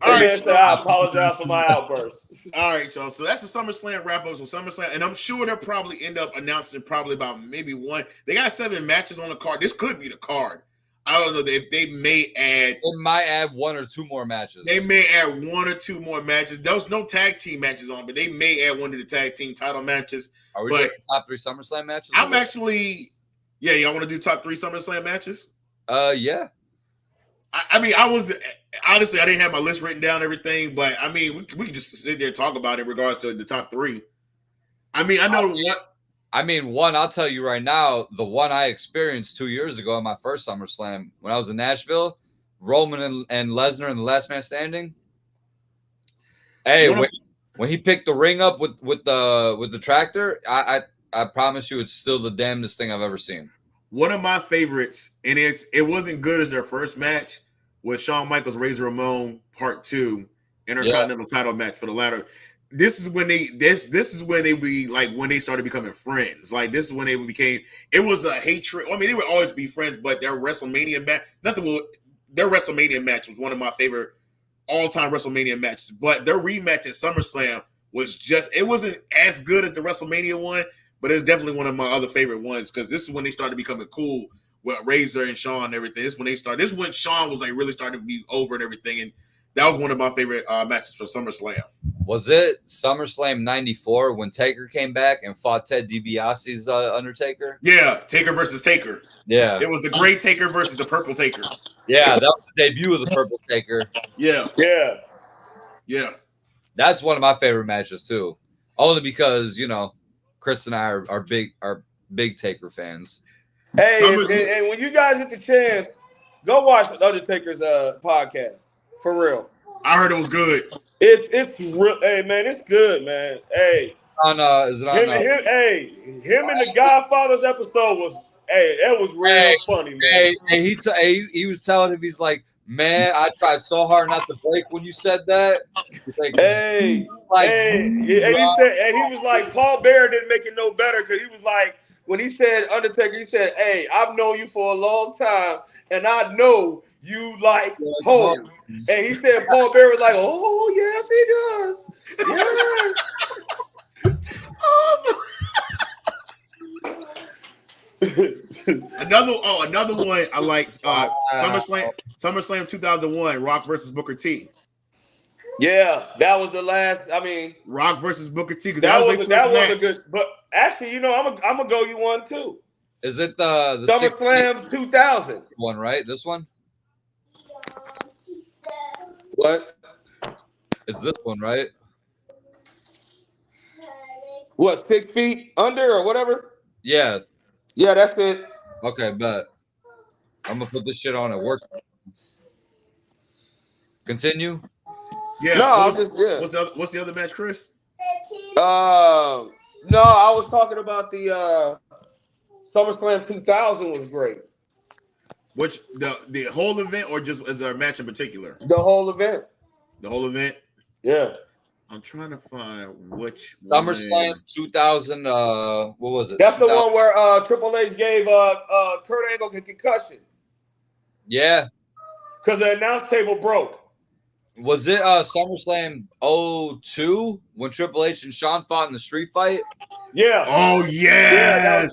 All right, I apologize for my outburst. All right, y'all. So that's the SummerSlam wrap up. So SummerSlam, and I'm sure they'll probably end up announcing probably about maybe one. They got 7 matches on the card. This could be the card. I don't know if they may add. They might add 1 or 2 more matches. They may add 1 or 2 more matches. There was no tag team matches on, but they may add 1 of the tag team title matches. Are we doing top 3 SummerSlam matches? I'm actually, y'all want to do top 3 SummerSlam matches? Yeah. I mean, I was honestly, I didn't have my list written down, everything, but I mean, we can just sit there and talk about it in regards to the top 3. I mean, I know what. I mean, one, I'll tell you right now, the one I experienced 2 years ago in my first SummerSlam when I was in Nashville, Roman and Lesnar in the Last Man Standing. Hey, when he picked the ring up with the tractor, I promise you, it's still the damnedest thing I've ever seen. One of my favorites, and it wasn't good as their first match, was Shawn Michaels Razor Ramon Part 2 Intercontinental title match for the ladder. this is when they be like when they started becoming friends. Like this is when they became. It was a hatred. I mean, they would always be friends, but their WrestleMania match, their WrestleMania match was one of my favorite all-time WrestleMania matches. But their rematch at SummerSlam was it wasn't as good as the WrestleMania one, but it's definitely one of my other favorite ones because this is when they started becoming cool with Razor and Shawn and everything. This is when they started. This is when Shawn was like really starting to be over and everything, and that was one of my favorite matches for SummerSlam. Was it SummerSlam '94 when Taker came back and fought Ted DiBiase's Undertaker? Yeah, Taker versus Taker. Yeah, it was the Gray Taker versus the Purple Taker. Yeah, that was the debut of the Purple Taker. Yeah. That's one of my favorite matches too, only because Chris and I are big Taker fans. Hey, and when you guys get the chance, go watch the Undertaker's podcast. For real. I heard it was good. It's real. Hey, man, it's good, man. Hey. Is it on? Him and the Godfather's episode was, that was real funny, man. He was telling him, he's like, man, I tried so hard not to break when you said that. Like, and he was like, Paul Bearer didn't make it no better because he was like, when he said Undertaker, he said, hey, I've known you for a long time, and I know you like hoes. And he said Paul Bearer was like, oh, yes, he does. Yes. Another one I like SummerSlam 2001, Rock versus Booker T. Yeah, that was the last. I mean, Rock versus Booker T. That was a good. But actually, I'm gonna go you one too. Is it the SummerSlam 2000 one? Right, this one. What? It's this one, right? What, 6 feet under or whatever? Yeah. Yeah, that's it. Okay, bet. I'm gonna put this shit on at work. Continue. Yeah. No, What's the other match, Chris? No, I was talking about the SummerSlam 2000 was great. Which the whole event or just as a match in particular? The whole event. The whole event? Yeah. I'm trying to find which SummerSlam 2000. What was it? That's the one where Triple H gave Kurt Angle a concussion. Yeah. Because the announce table broke. Was it SummerSlam 02 when Triple H and Shawn fought in the street fight? Yeah. Oh yes. Yeah, that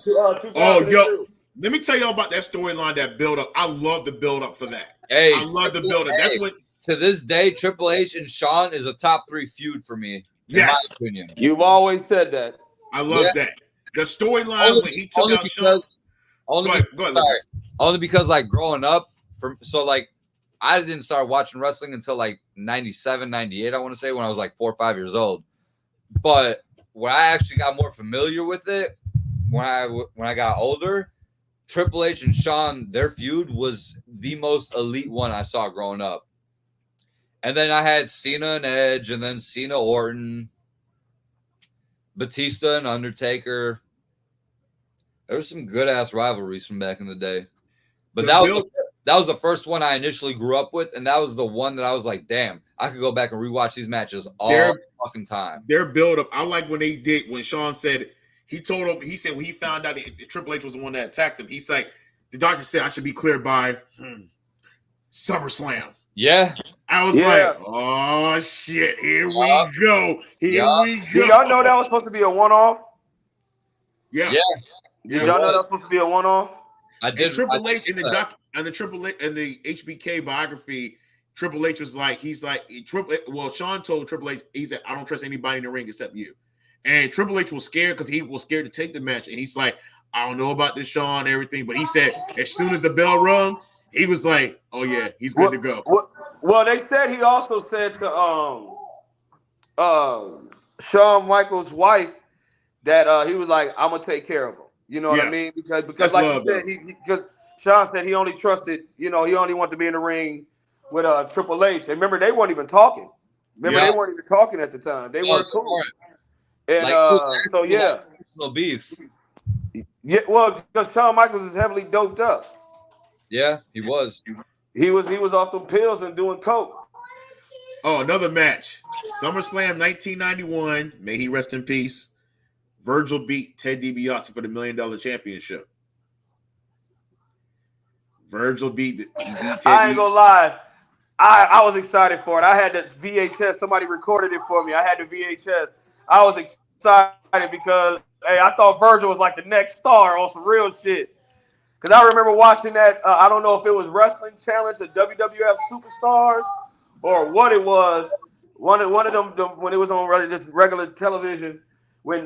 was, yo. Let me tell y'all about that storyline, that build up. I love the build up for that. Hey, I love the build up. That's what. To this day, Triple H and Shawn is a top 3 feud for me. In my opinion. You've always said that. I love that. The storyline when he took out Shawn. Only because like growing up, I didn't start watching wrestling until like 97, 98, I want to say, when I was like 4 or 5 years old. But when I actually got more familiar with it, when I got older, Triple H and Shawn, their feud was the most elite one I saw growing up. And then I had Cena and Edge, and then Cena Orton, Batista and Undertaker. There was some good ass rivalries from back in the day. But that was the first one I initially grew up with, and that was the one that I was like, damn, I could go back and rewatch these matches all the fucking time. Their build up. I like when Shawn said, he said when he found out that Triple H was the one that attacked him, he's like, the doctor said I should be cleared by SummerSlam. Yeah. I was like, oh shit, here we go. Here we go. Did y'all know that was supposed to be a one-off? Yeah. Did y'all know that was supposed to be a one-off? I did. And Triple H in the HBK biography, Triple H was like, Shawn told Triple H, he said, I don't trust anybody in the ring except you. And Triple H was scared because he was scared to take the match. And he's like, I don't know about this, Shawn, and everything. But he said, as soon as the bell rung, he was like, oh yeah, he's good to go. Well, they said he also said to Shawn Michaels' wife that he was like, I'm gonna take care of him. You know what I mean? Because that's like love, you said, because Shawn said he only trusted, he only wanted to be in the ring with Triple H. And remember, they weren't even talking. They weren't even talking at the time. They weren't cool. And so no beef. Yeah, well, because Shawn Michaels is heavily doped up. Yeah, he was. He was off them pills and doing coke. Oh, another match. SummerSlam 1991. May he rest in peace. Virgil beat Ted DiBiase for the $1 Million Championship. Virgil beat Ted. I ain't gonna lie. I was excited for it. I had the VHS. Somebody recorded it for me. I had the VHS. I was excited because, hey, I thought Virgil was like the next star on some real shit. Because I remember watching that. I don't know if it was Wrestling Challenge, the WWF Superstars, or what it was. One of them when it was on just regular television. When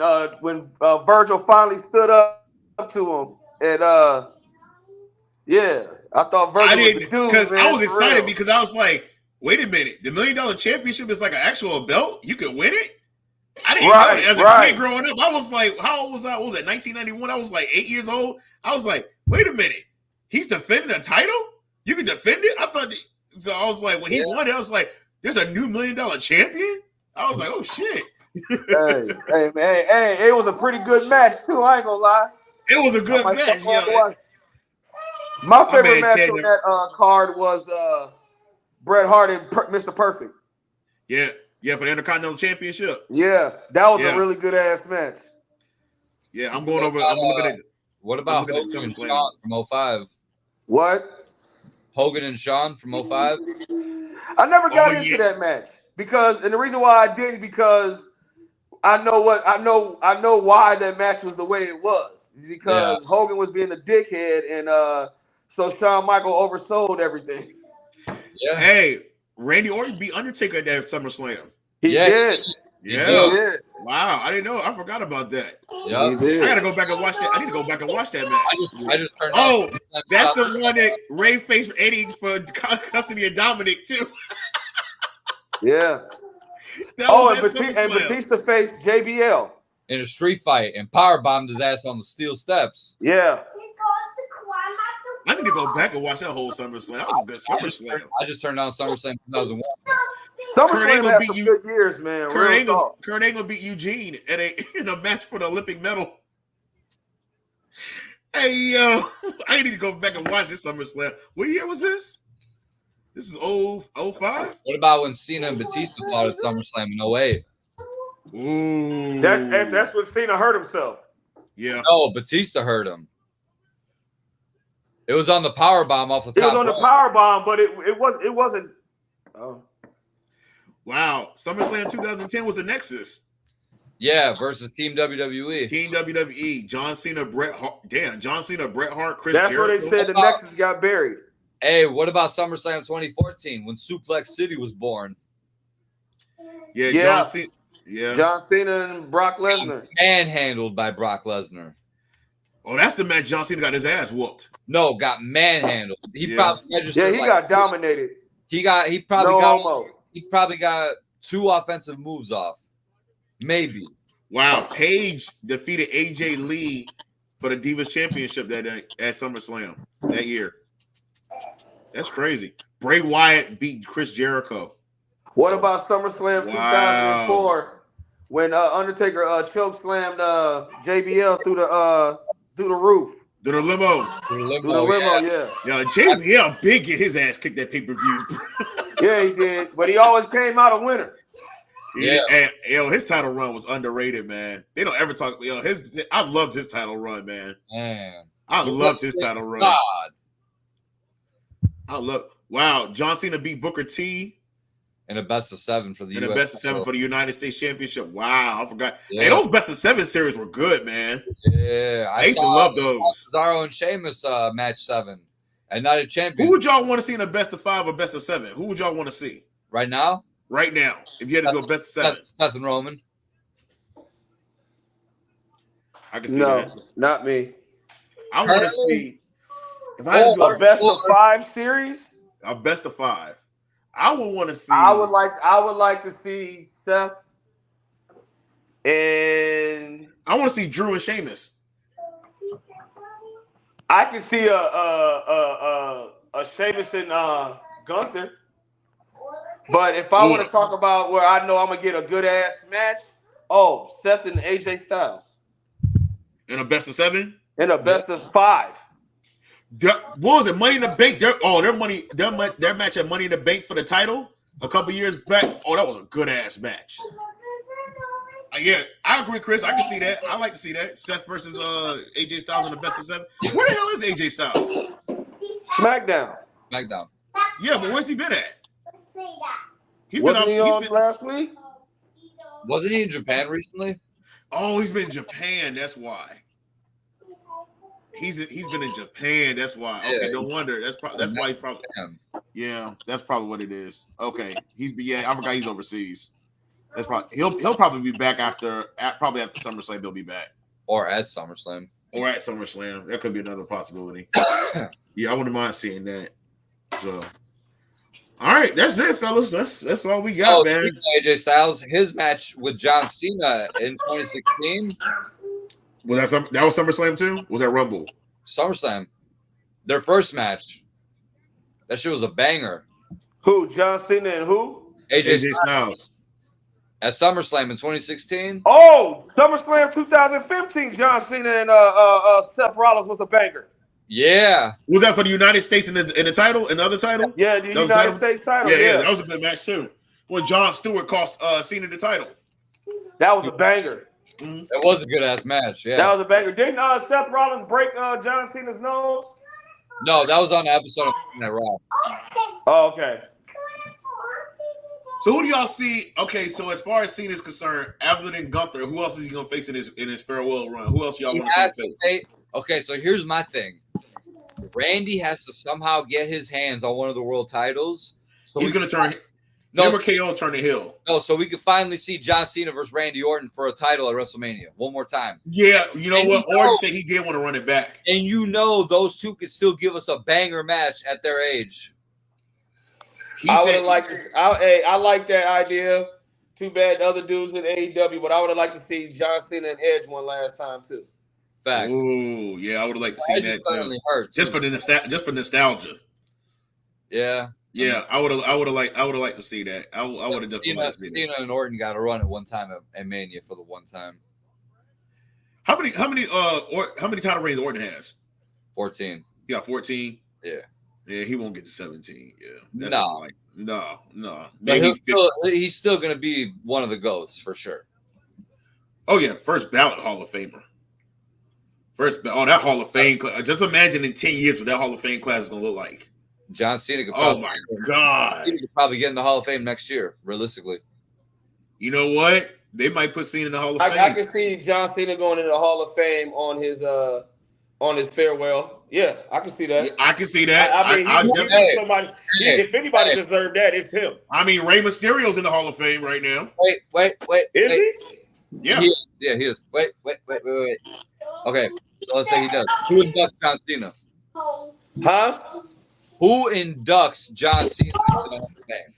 Virgil finally stood up to him, and yeah, I thought Virgil was the dude. Because I was excited real. because I was like, wait a minute, the $1 Million Championship is like an actual belt. You could win it. I didn't know it. As a kid growing up, I was like, how old was I? What was that, 1991? I was like 8 years old. I was like, wait a minute, he's defending a title? You can defend it? I thought. So I was like, when he won it, I was like, there's a new $1 Million Champion. I was like, oh shit. hey, man, hey, it was a pretty good match too. I ain't gonna lie. It was a good match. Yeah. My favorite match on that card was Bret Hart and Mr. Perfect. Yeah, for the Intercontinental Championship. Yeah, that was a really good ass match. Yeah, I'm going over. I'm looking at. What about Hogan and Shawn from 05? What? Hogan and Shawn from 05? I never got into that match and the reason why I didn't because I know why that match was the way it was because Hogan was being a dickhead and so Shawn Michael oversold everything. Yeah. Hey, Randy Orton beat Undertaker at that SummerSlam. He did. Yeah. He did. Wow, I didn't know. I forgot about that. Yeah. I gotta go back and watch that. I need to go back and watch that match. I just turned. Oh, that's the one that Ray faced Eddie for custody of Dominic too. Yeah. And Batista faced JBL in a street fight and power bombed his ass on the steel steps. Yeah. I need to go back and watch that whole SummerSlam. That was a good SummerSlam. I just turned on SummerSlam 2001. SummerSlam had some good years, man. Kurt Angle beat Eugene in a match for the Olympic medal. Hey, yo, I need to go back and watch this SummerSlam. What year was this? This is 05? What about when Cena and Batista fought at SummerSlam in 08? Ooh. That's when Cena hurt himself. Yeah. No, Batista hurt him. It was on the power bomb off the top. It was on the power bomb, but it wasn't. Oh. Wow. SummerSlam 2010 was the Nexus. Yeah, versus Team WWE. Team WWE. John Cena, Bret Hart. Damn, John Cena, Bret Hart, Chris That's Jericho. where they said the Nexus got buried. Hey, what about SummerSlam 2014 when Suplex City was born? Yeah. John Cena. Yeah. John Cena and Brock Lesnar. Manhandled by Brock Lesnar. Oh, that's the match John Cena got his ass whooped. No, got manhandled. He probably registered. Yeah, he got dominated. He probably got 2 offensive moves off. Maybe. Wow. Paige defeated AJ Lee for the Divas Championship that at SummerSlam that year. That's crazy. Bray Wyatt beat Chris Jericho. What about SummerSlam 2004 when Undertaker choke slammed JBL through the roof? Through the limo. Yeah. Yeah, JBL big get his ass kicked that pay-per-view. Yeah, he did. But he always came out a winner. Yeah. And, his title run was underrated, man. They don't ever talk. I loved his title run, man. I loved his title run. Wow, John Cena beat Booker T. In a best of 7 for the US. In a best of 7 for the United States Championship. Wow, I forgot. Yeah. Hey, those best of 7 series were good, man. Yeah, I used to love those. Cesaro and Sheamus match 7 and Night of Champions. Who would y'all want to see in a best of 5 or best of 7? Who would y'all want to see right now? Right now, if you had to go best of 7, Seth and Roman. I can see that. Not me. I want to see if I had to do a best of 5 series. A best of 5. I would want to see. I would like to see Seth and I want to see Drew and Sheamus. I can see a Sheamus and Gunther. But if I want to talk about where I know I'm gonna get a good ass match, Seth and AJ Styles in a best of 7. In a best of 5. What was it? Money in the Bank. Their match at Money in the Bank for the title. a couple years back. Oh, that was a good ass match. Yeah, I agree, Chris. I can see that. I like to see that. Seth versus AJ Styles in the best of 7. Where the hell is AJ Styles? SmackDown. SmackDown. Yeah, but where's he been at? He's Wasn't he on been, last week? Wasn't he in Japan recently? Oh, he's been in Japan. That's why. He's been in Japan. That's why. Okay, no wonder. That's why he's probably. Yeah, that's probably what it is. Okay, I forgot he's overseas. That's probably he'll probably be back after SummerSlam. He'll be back, or at SummerSlam. That could be another possibility. Yeah, I wouldn't mind seeing that. So, all right, that's it, fellas. That's all we got, man. AJ Styles, his match with John Cena in 2016. Was that was SummerSlam too? Was that Rumble? SummerSlam. Their first match. That shit was a banger. Who? John Cena and who? AJ Styles. At SummerSlam in 2016. Oh, SummerSlam 2015. John Cena and Seth Rollins was a banger. Yeah. Was that for the United States in the title? In the other title? Yeah, the United States title. Yeah, that was a good match too. When Jon Stewart cost Cena the title. That was a banger. Mm-hmm. It was a good ass match. Yeah, that was a banger. Didn't Seth Rollins break John Cena's nose? No, that was on the episode of TNA Raw. Oh, okay. So who do y'all see? Okay, so as far as Cena is concerned, other than Gunther, who else is he gonna face in his farewell run? Who else y'all want to see him face? Okay, so here's my thing. Randy has to somehow get his hands on one of the world titles. So he's gonna turn. Never KO turn the heel. No, so we can finally see John Cena versus Randy Orton for a title at WrestleMania one more time. Yeah, you know what? Orton said he did want to run it back. And those two could still give us a banger match at their age. I would have liked it. I like that idea. Too bad the other dudes in AEW, but I would have liked to see John Cena and Edge one last time too. Facts. Ooh, yeah, I would have liked to see that too. Just for nostalgia. Yeah. Yeah, I would have liked to see that. I would have definitely liked to see that. Cena and Orton got a run at one time at Mania for the one time. How many title reigns Orton has? 14. He got 14. Yeah. Yeah, he won't get to 17. Yeah. No. But he's still going to be one of the GOATs for sure. Oh yeah, first ballot Hall of Famer. That Hall of Fame. Just imagine in 10 years what that Hall of Fame class is going to look like. John Cena could probably, Cena could probably get in the Hall of Fame next year, realistically. You know what? They might put Cena in the Hall of Fame. I can see John Cena going into the Hall of Fame on his farewell. Yeah, I can see that. Yeah, I can see that. I mean, if anybody deserved that, it's him. I mean, Rey Mysterio's in the Hall of Fame right now. Wait. Is he? Yeah. He is. Wait. Okay, so let's say he does. Who inducts John Cena? Huh? Who inducts John Cena into the Hall of Fame?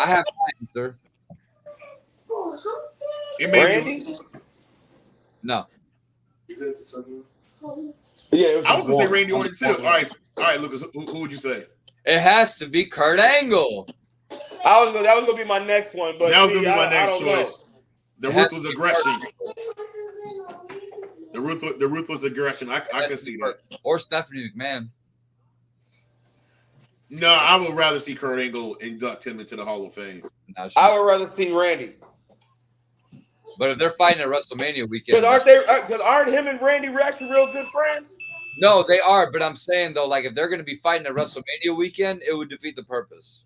I have an answer. Randy? No. Yeah, I was gonna say Randy Orton too. All right, Lucas. Who would you say? It has to be Kurt Angle. That was gonna be my next one, but that was gonna be my next choice. The ruthless aggression. The ruthless aggression. I can see that. Or Stephanie McMahon. No, I would rather see Kurt Angle induct him into the Hall of Fame. I would rather see Randy. But if they're fighting at WrestleMania weekend, because aren't him and Randy actually real good friends? No, they are. But I'm saying though, like if they're going to be fighting at WrestleMania weekend, it would defeat the purpose.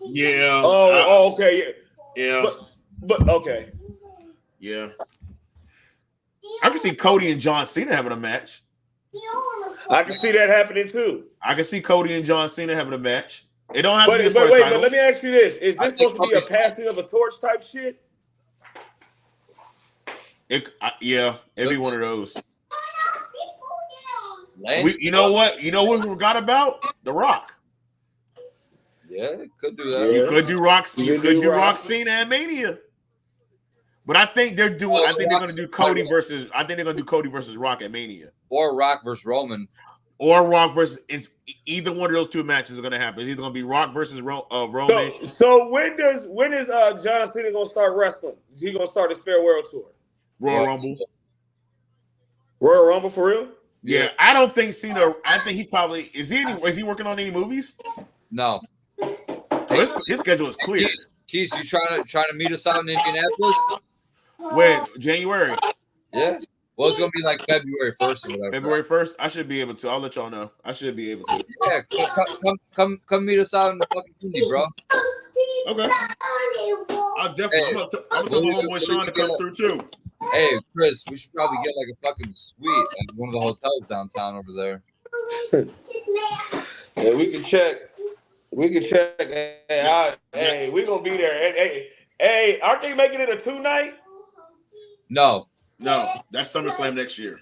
Yeah. Okay. Yeah. But okay. Yeah. I can see Cody and John Cena having a match. I can see that happening too. I can see Cody and John Cena having a match. It don't have to be but let me ask you this: is this supposed to be a passing of a torch type shit? Yeah, it'd be one of those. You know what we forgot about? The Rock. Yeah, could do that. You could do Rock. You could do Rock Cena at Mania. But I think they're doing. I think they're going to do Cody versus. I think they're going to do Cody versus Rock at Mania. Or Rock versus Roman. Or Rock versus. It's either one of those two matches are going to happen. It's either going to be Rock versus Roman. So when is John Cena going to start wrestling? Is he going to start his farewell tour? Royal Rumble. Royal Rumble for real? Yeah, I don't think Cena. I think he probably is. Is he working on any movies? No. So his schedule is clear. Keith, you trying to meet us out in Indianapolis? When January? Yeah. Well, it's gonna be like February 1st or whatever. February 1st. I should be able to. I'll let y'all know. I should be able to. Yeah, come meet us out in the fucking Indy, bro. Okay. I'll definitely. Hey, I'm gonna tell my homeboy Sean to come through too. Hey, Chris, we should probably get like a fucking suite at one of the hotels downtown over there. Yeah, we can check. We can check. Hey, we gonna be there. Hey, aren't they making it a 2-night? No, that's SummerSlam next year.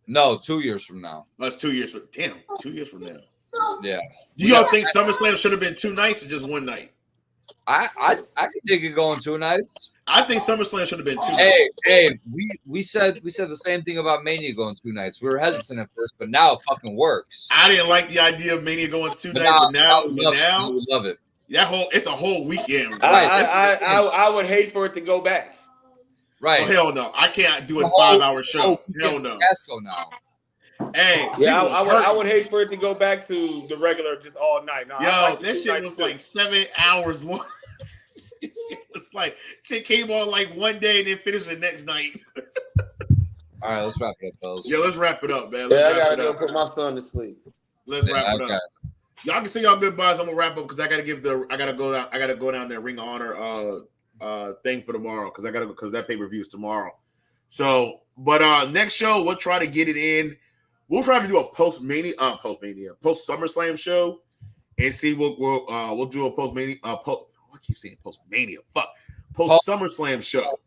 No, 2 years from now. That's 2 years from. Damn, 2 years from now. Yeah. Do y'all think SummerSlam should have been 2 nights or just 1 night? I could dig it going 2 nights. I think SummerSlam should have been 2 nights. Hey, we said the same thing about Mania going 2 nights. We were hesitant at first, but now it fucking works. I didn't like the idea of Mania going 2 nights, but now we love it. It's a whole weekend. I would hate for it to go back. Right. Oh, hell no. I can't do a 5-hour show. Hell no. Casco now. Hey, yeah, I would hate for it to go back to the regular just all night. No, yo, this shit was like 7 hours long. It was like shit came on like one day and then finished the next night. All right, let's wrap it up, fellas. Yeah, let's wrap it up, man. I gotta go put my son to sleep. Let's wrap it up. Y'all can say y'all goodbyes. I'm gonna wrap up because I gotta go down there Ring of Honor thing for tomorrow because that pay-per-view is tomorrow. So, but next show we'll try to get it in. We'll try to do a post SummerSlam show and see what we'll do a post Mania. I keep saying post Mania. Post SummerSlam show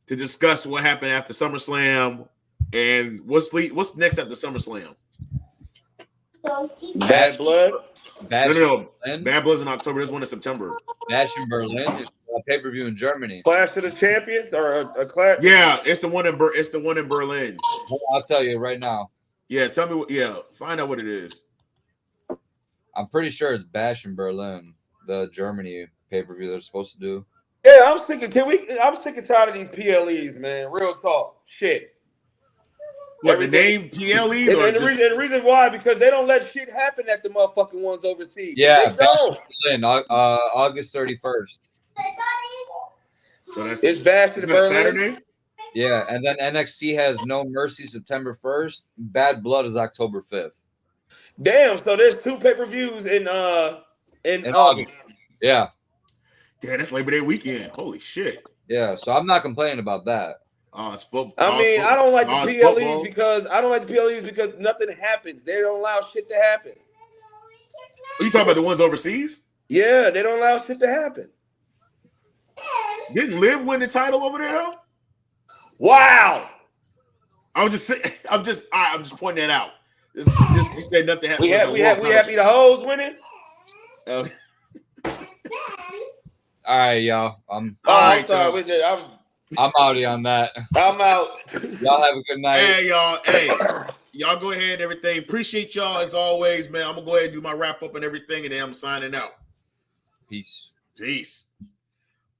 to discuss what happened after SummerSlam and what's next after SummerSlam. Bad Blood. No. Bad Blood's in October. There's one in September. Bash in Berlin. It's a pay-per-view in Germany. Clash of the Champions or a clash? Yeah, it's the one in Berlin. I'll tell you right now. Yeah, tell me what. Yeah, find out what it is. I'm pretty sure it's Bash in Berlin, the Germany pay-per-view they're supposed to do. Yeah, I'm sick and tired of these PLEs, man. Real talk. Shit. What, the name PLEs? And the reason why, because they don't let shit happen at the motherfucking ones overseas. Yeah, Bash in Berlin, August 31st. So it's Bash in Berlin. Saturday? Yeah, and then NXT has No Mercy September 1st. Bad Blood is October 5th. Damn, so there's 2 pay-per-views in August. Yeah. Damn, that's Labor Day weekend. Holy shit. Yeah, so I'm not complaining about that. It's football. I don't like the PLEs because nothing happens. They don't allow shit to happen. Are you talking about the ones overseas? Yeah, they don't allow shit to happen. Didn't Liv win the title over there though? Wow. I'm just pointing that out. You said nothing happened. We happy the hoes winning. Okay. All right, y'all. I'm sorry. I'm outie on that. I'm out. Y'all have a good night. Hey, y'all. Hey, y'all go ahead and everything. Appreciate y'all as always, man. I'm gonna go ahead and do my wrap up and everything, and then I'm signing out. Peace.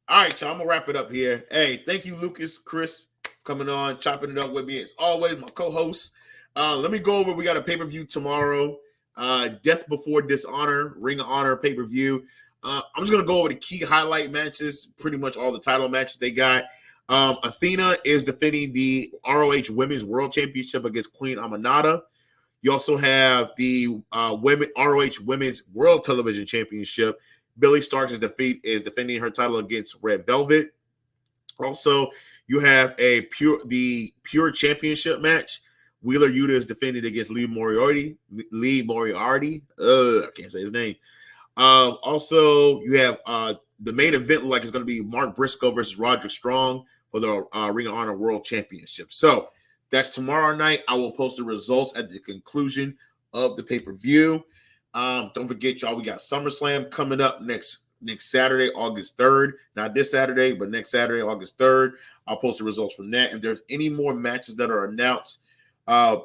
All right, y'all. I'm gonna wrap it up here. Hey, thank you, Lucas, Chris, for coming on, chopping it up with me as always. My co-host. Let me go over. We got a pay-per-view tomorrow. Death Before Dishonor, Ring of Honor pay-per-view. I'm just gonna go over the key highlight matches. Pretty much all the title matches they got. Athena is defending the ROH Women's World Championship against Queen Aminata. You also have the ROH Women's World Television Championship. Billie Starkz is defending her title against Red Velvet. Also, you have the Pure Championship match. Wheeler Yuta is defending against Lee Moriarty. I can't say his name. Also, you have the main event like it's going to be Mark Briscoe versus Roderick Strong for the Ring of Honor World Championship. So that's tomorrow night. I will post the results at the conclusion of the pay-per-view. Don't forget, y'all, we got SummerSlam coming up next Saturday, August 3rd. Not this Saturday, but next Saturday, August 3rd. I'll post the results from that. If there's any more matches that are announced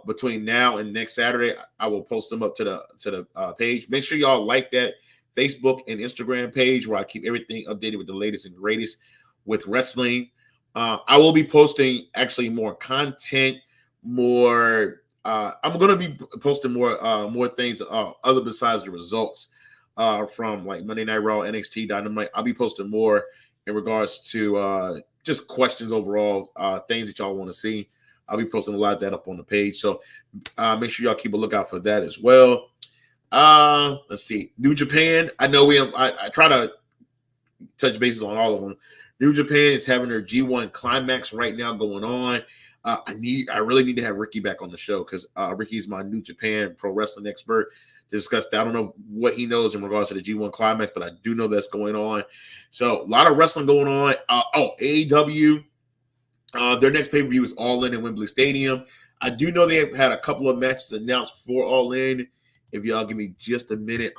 between now and next Saturday, I will post them up to the page. Make sure y'all like that Facebook and Instagram page where I keep everything updated with the latest and greatest with wrestling. I will be posting actually more content, more I'm gonna be posting more things other besides the results from like Monday Night Raw, NXT Dynamite. I'll be posting more in regards to just questions overall, things that y'all want to see. I'll be posting a lot of that up on the page, so make sure y'all keep a lookout for that as well. Let's see, New Japan. I know I try to touch bases on all of them. New Japan is having their G1 climax right now going on. I really need to have Ricky back on the show because Ricky's my New Japan pro wrestling expert to discuss that. I don't know what he knows in regards to the G1 climax, but I do know that's going on. So a lot of wrestling going on. AEW, their next pay-per-view is All In Wembley Stadium. I do know they have had a couple of matches announced for All In. If y'all give me just a minute,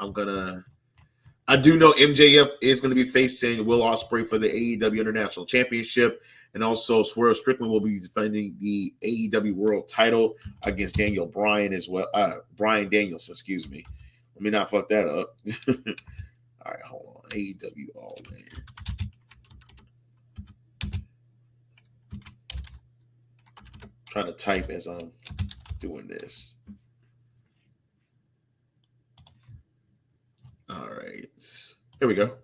I do know MJF is going to be facing Will Ospreay for the AEW International Championship. And also Swerve Strickland will be defending the AEW World title against Daniel Bryan as well. Bryan Danielson, excuse me. Let me not fuck that up. All right, hold on. AEW All In. Trying to type as I'm doing this. All right. Here we go.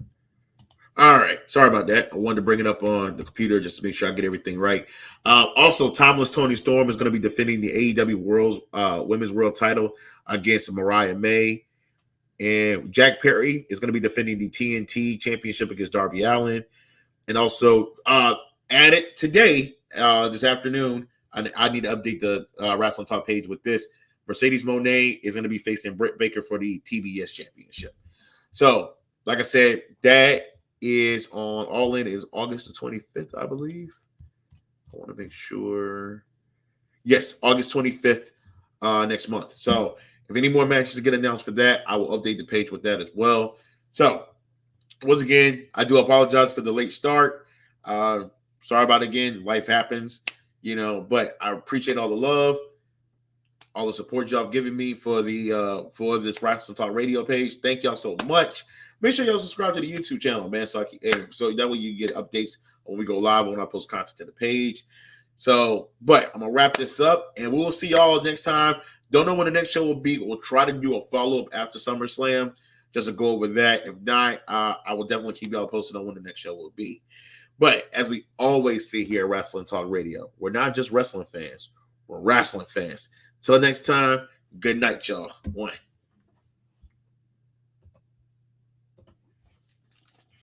All right. Sorry about that. I wanted to bring it up on the computer just to make sure I get everything right. Also, Timeless Tony Storm is going to be defending the AEW Women's World title against Mariah May. And Jack Perry is going to be defending the TNT Championship against Darby Allin. And also, added today, this afternoon, I need to update the Wrestling Talk page with this. Mercedes Moné is going to be facing Britt Baker for the TBS Championship. So, like I said, that is on All In is August the 25th, I believe. I want to make sure. Yes, August 25th next month. So, if any more matches get announced for that, I will update the page with that as well. So, once again, I do apologize for the late start. Sorry about it again. Life happens, but I appreciate all the love, all the support y'all have given me for this Wrestling Talk radio page. Thank y'all so much. Make sure y'all subscribe to the YouTube channel, man, so that way you get updates when we go live, when I post content to the page. So, but I'm gonna wrap this up, and we'll see y'all next time. Don't know when the next show will be. We'll try to do a follow-up after SummerSlam just to go over that. If not, I will definitely keep y'all posted on when the next show will be. But as we always say here at Wrestling Talk Radio, we're not just wrestling fans. We're wrestling fans. Till next time, good night, y'all. One.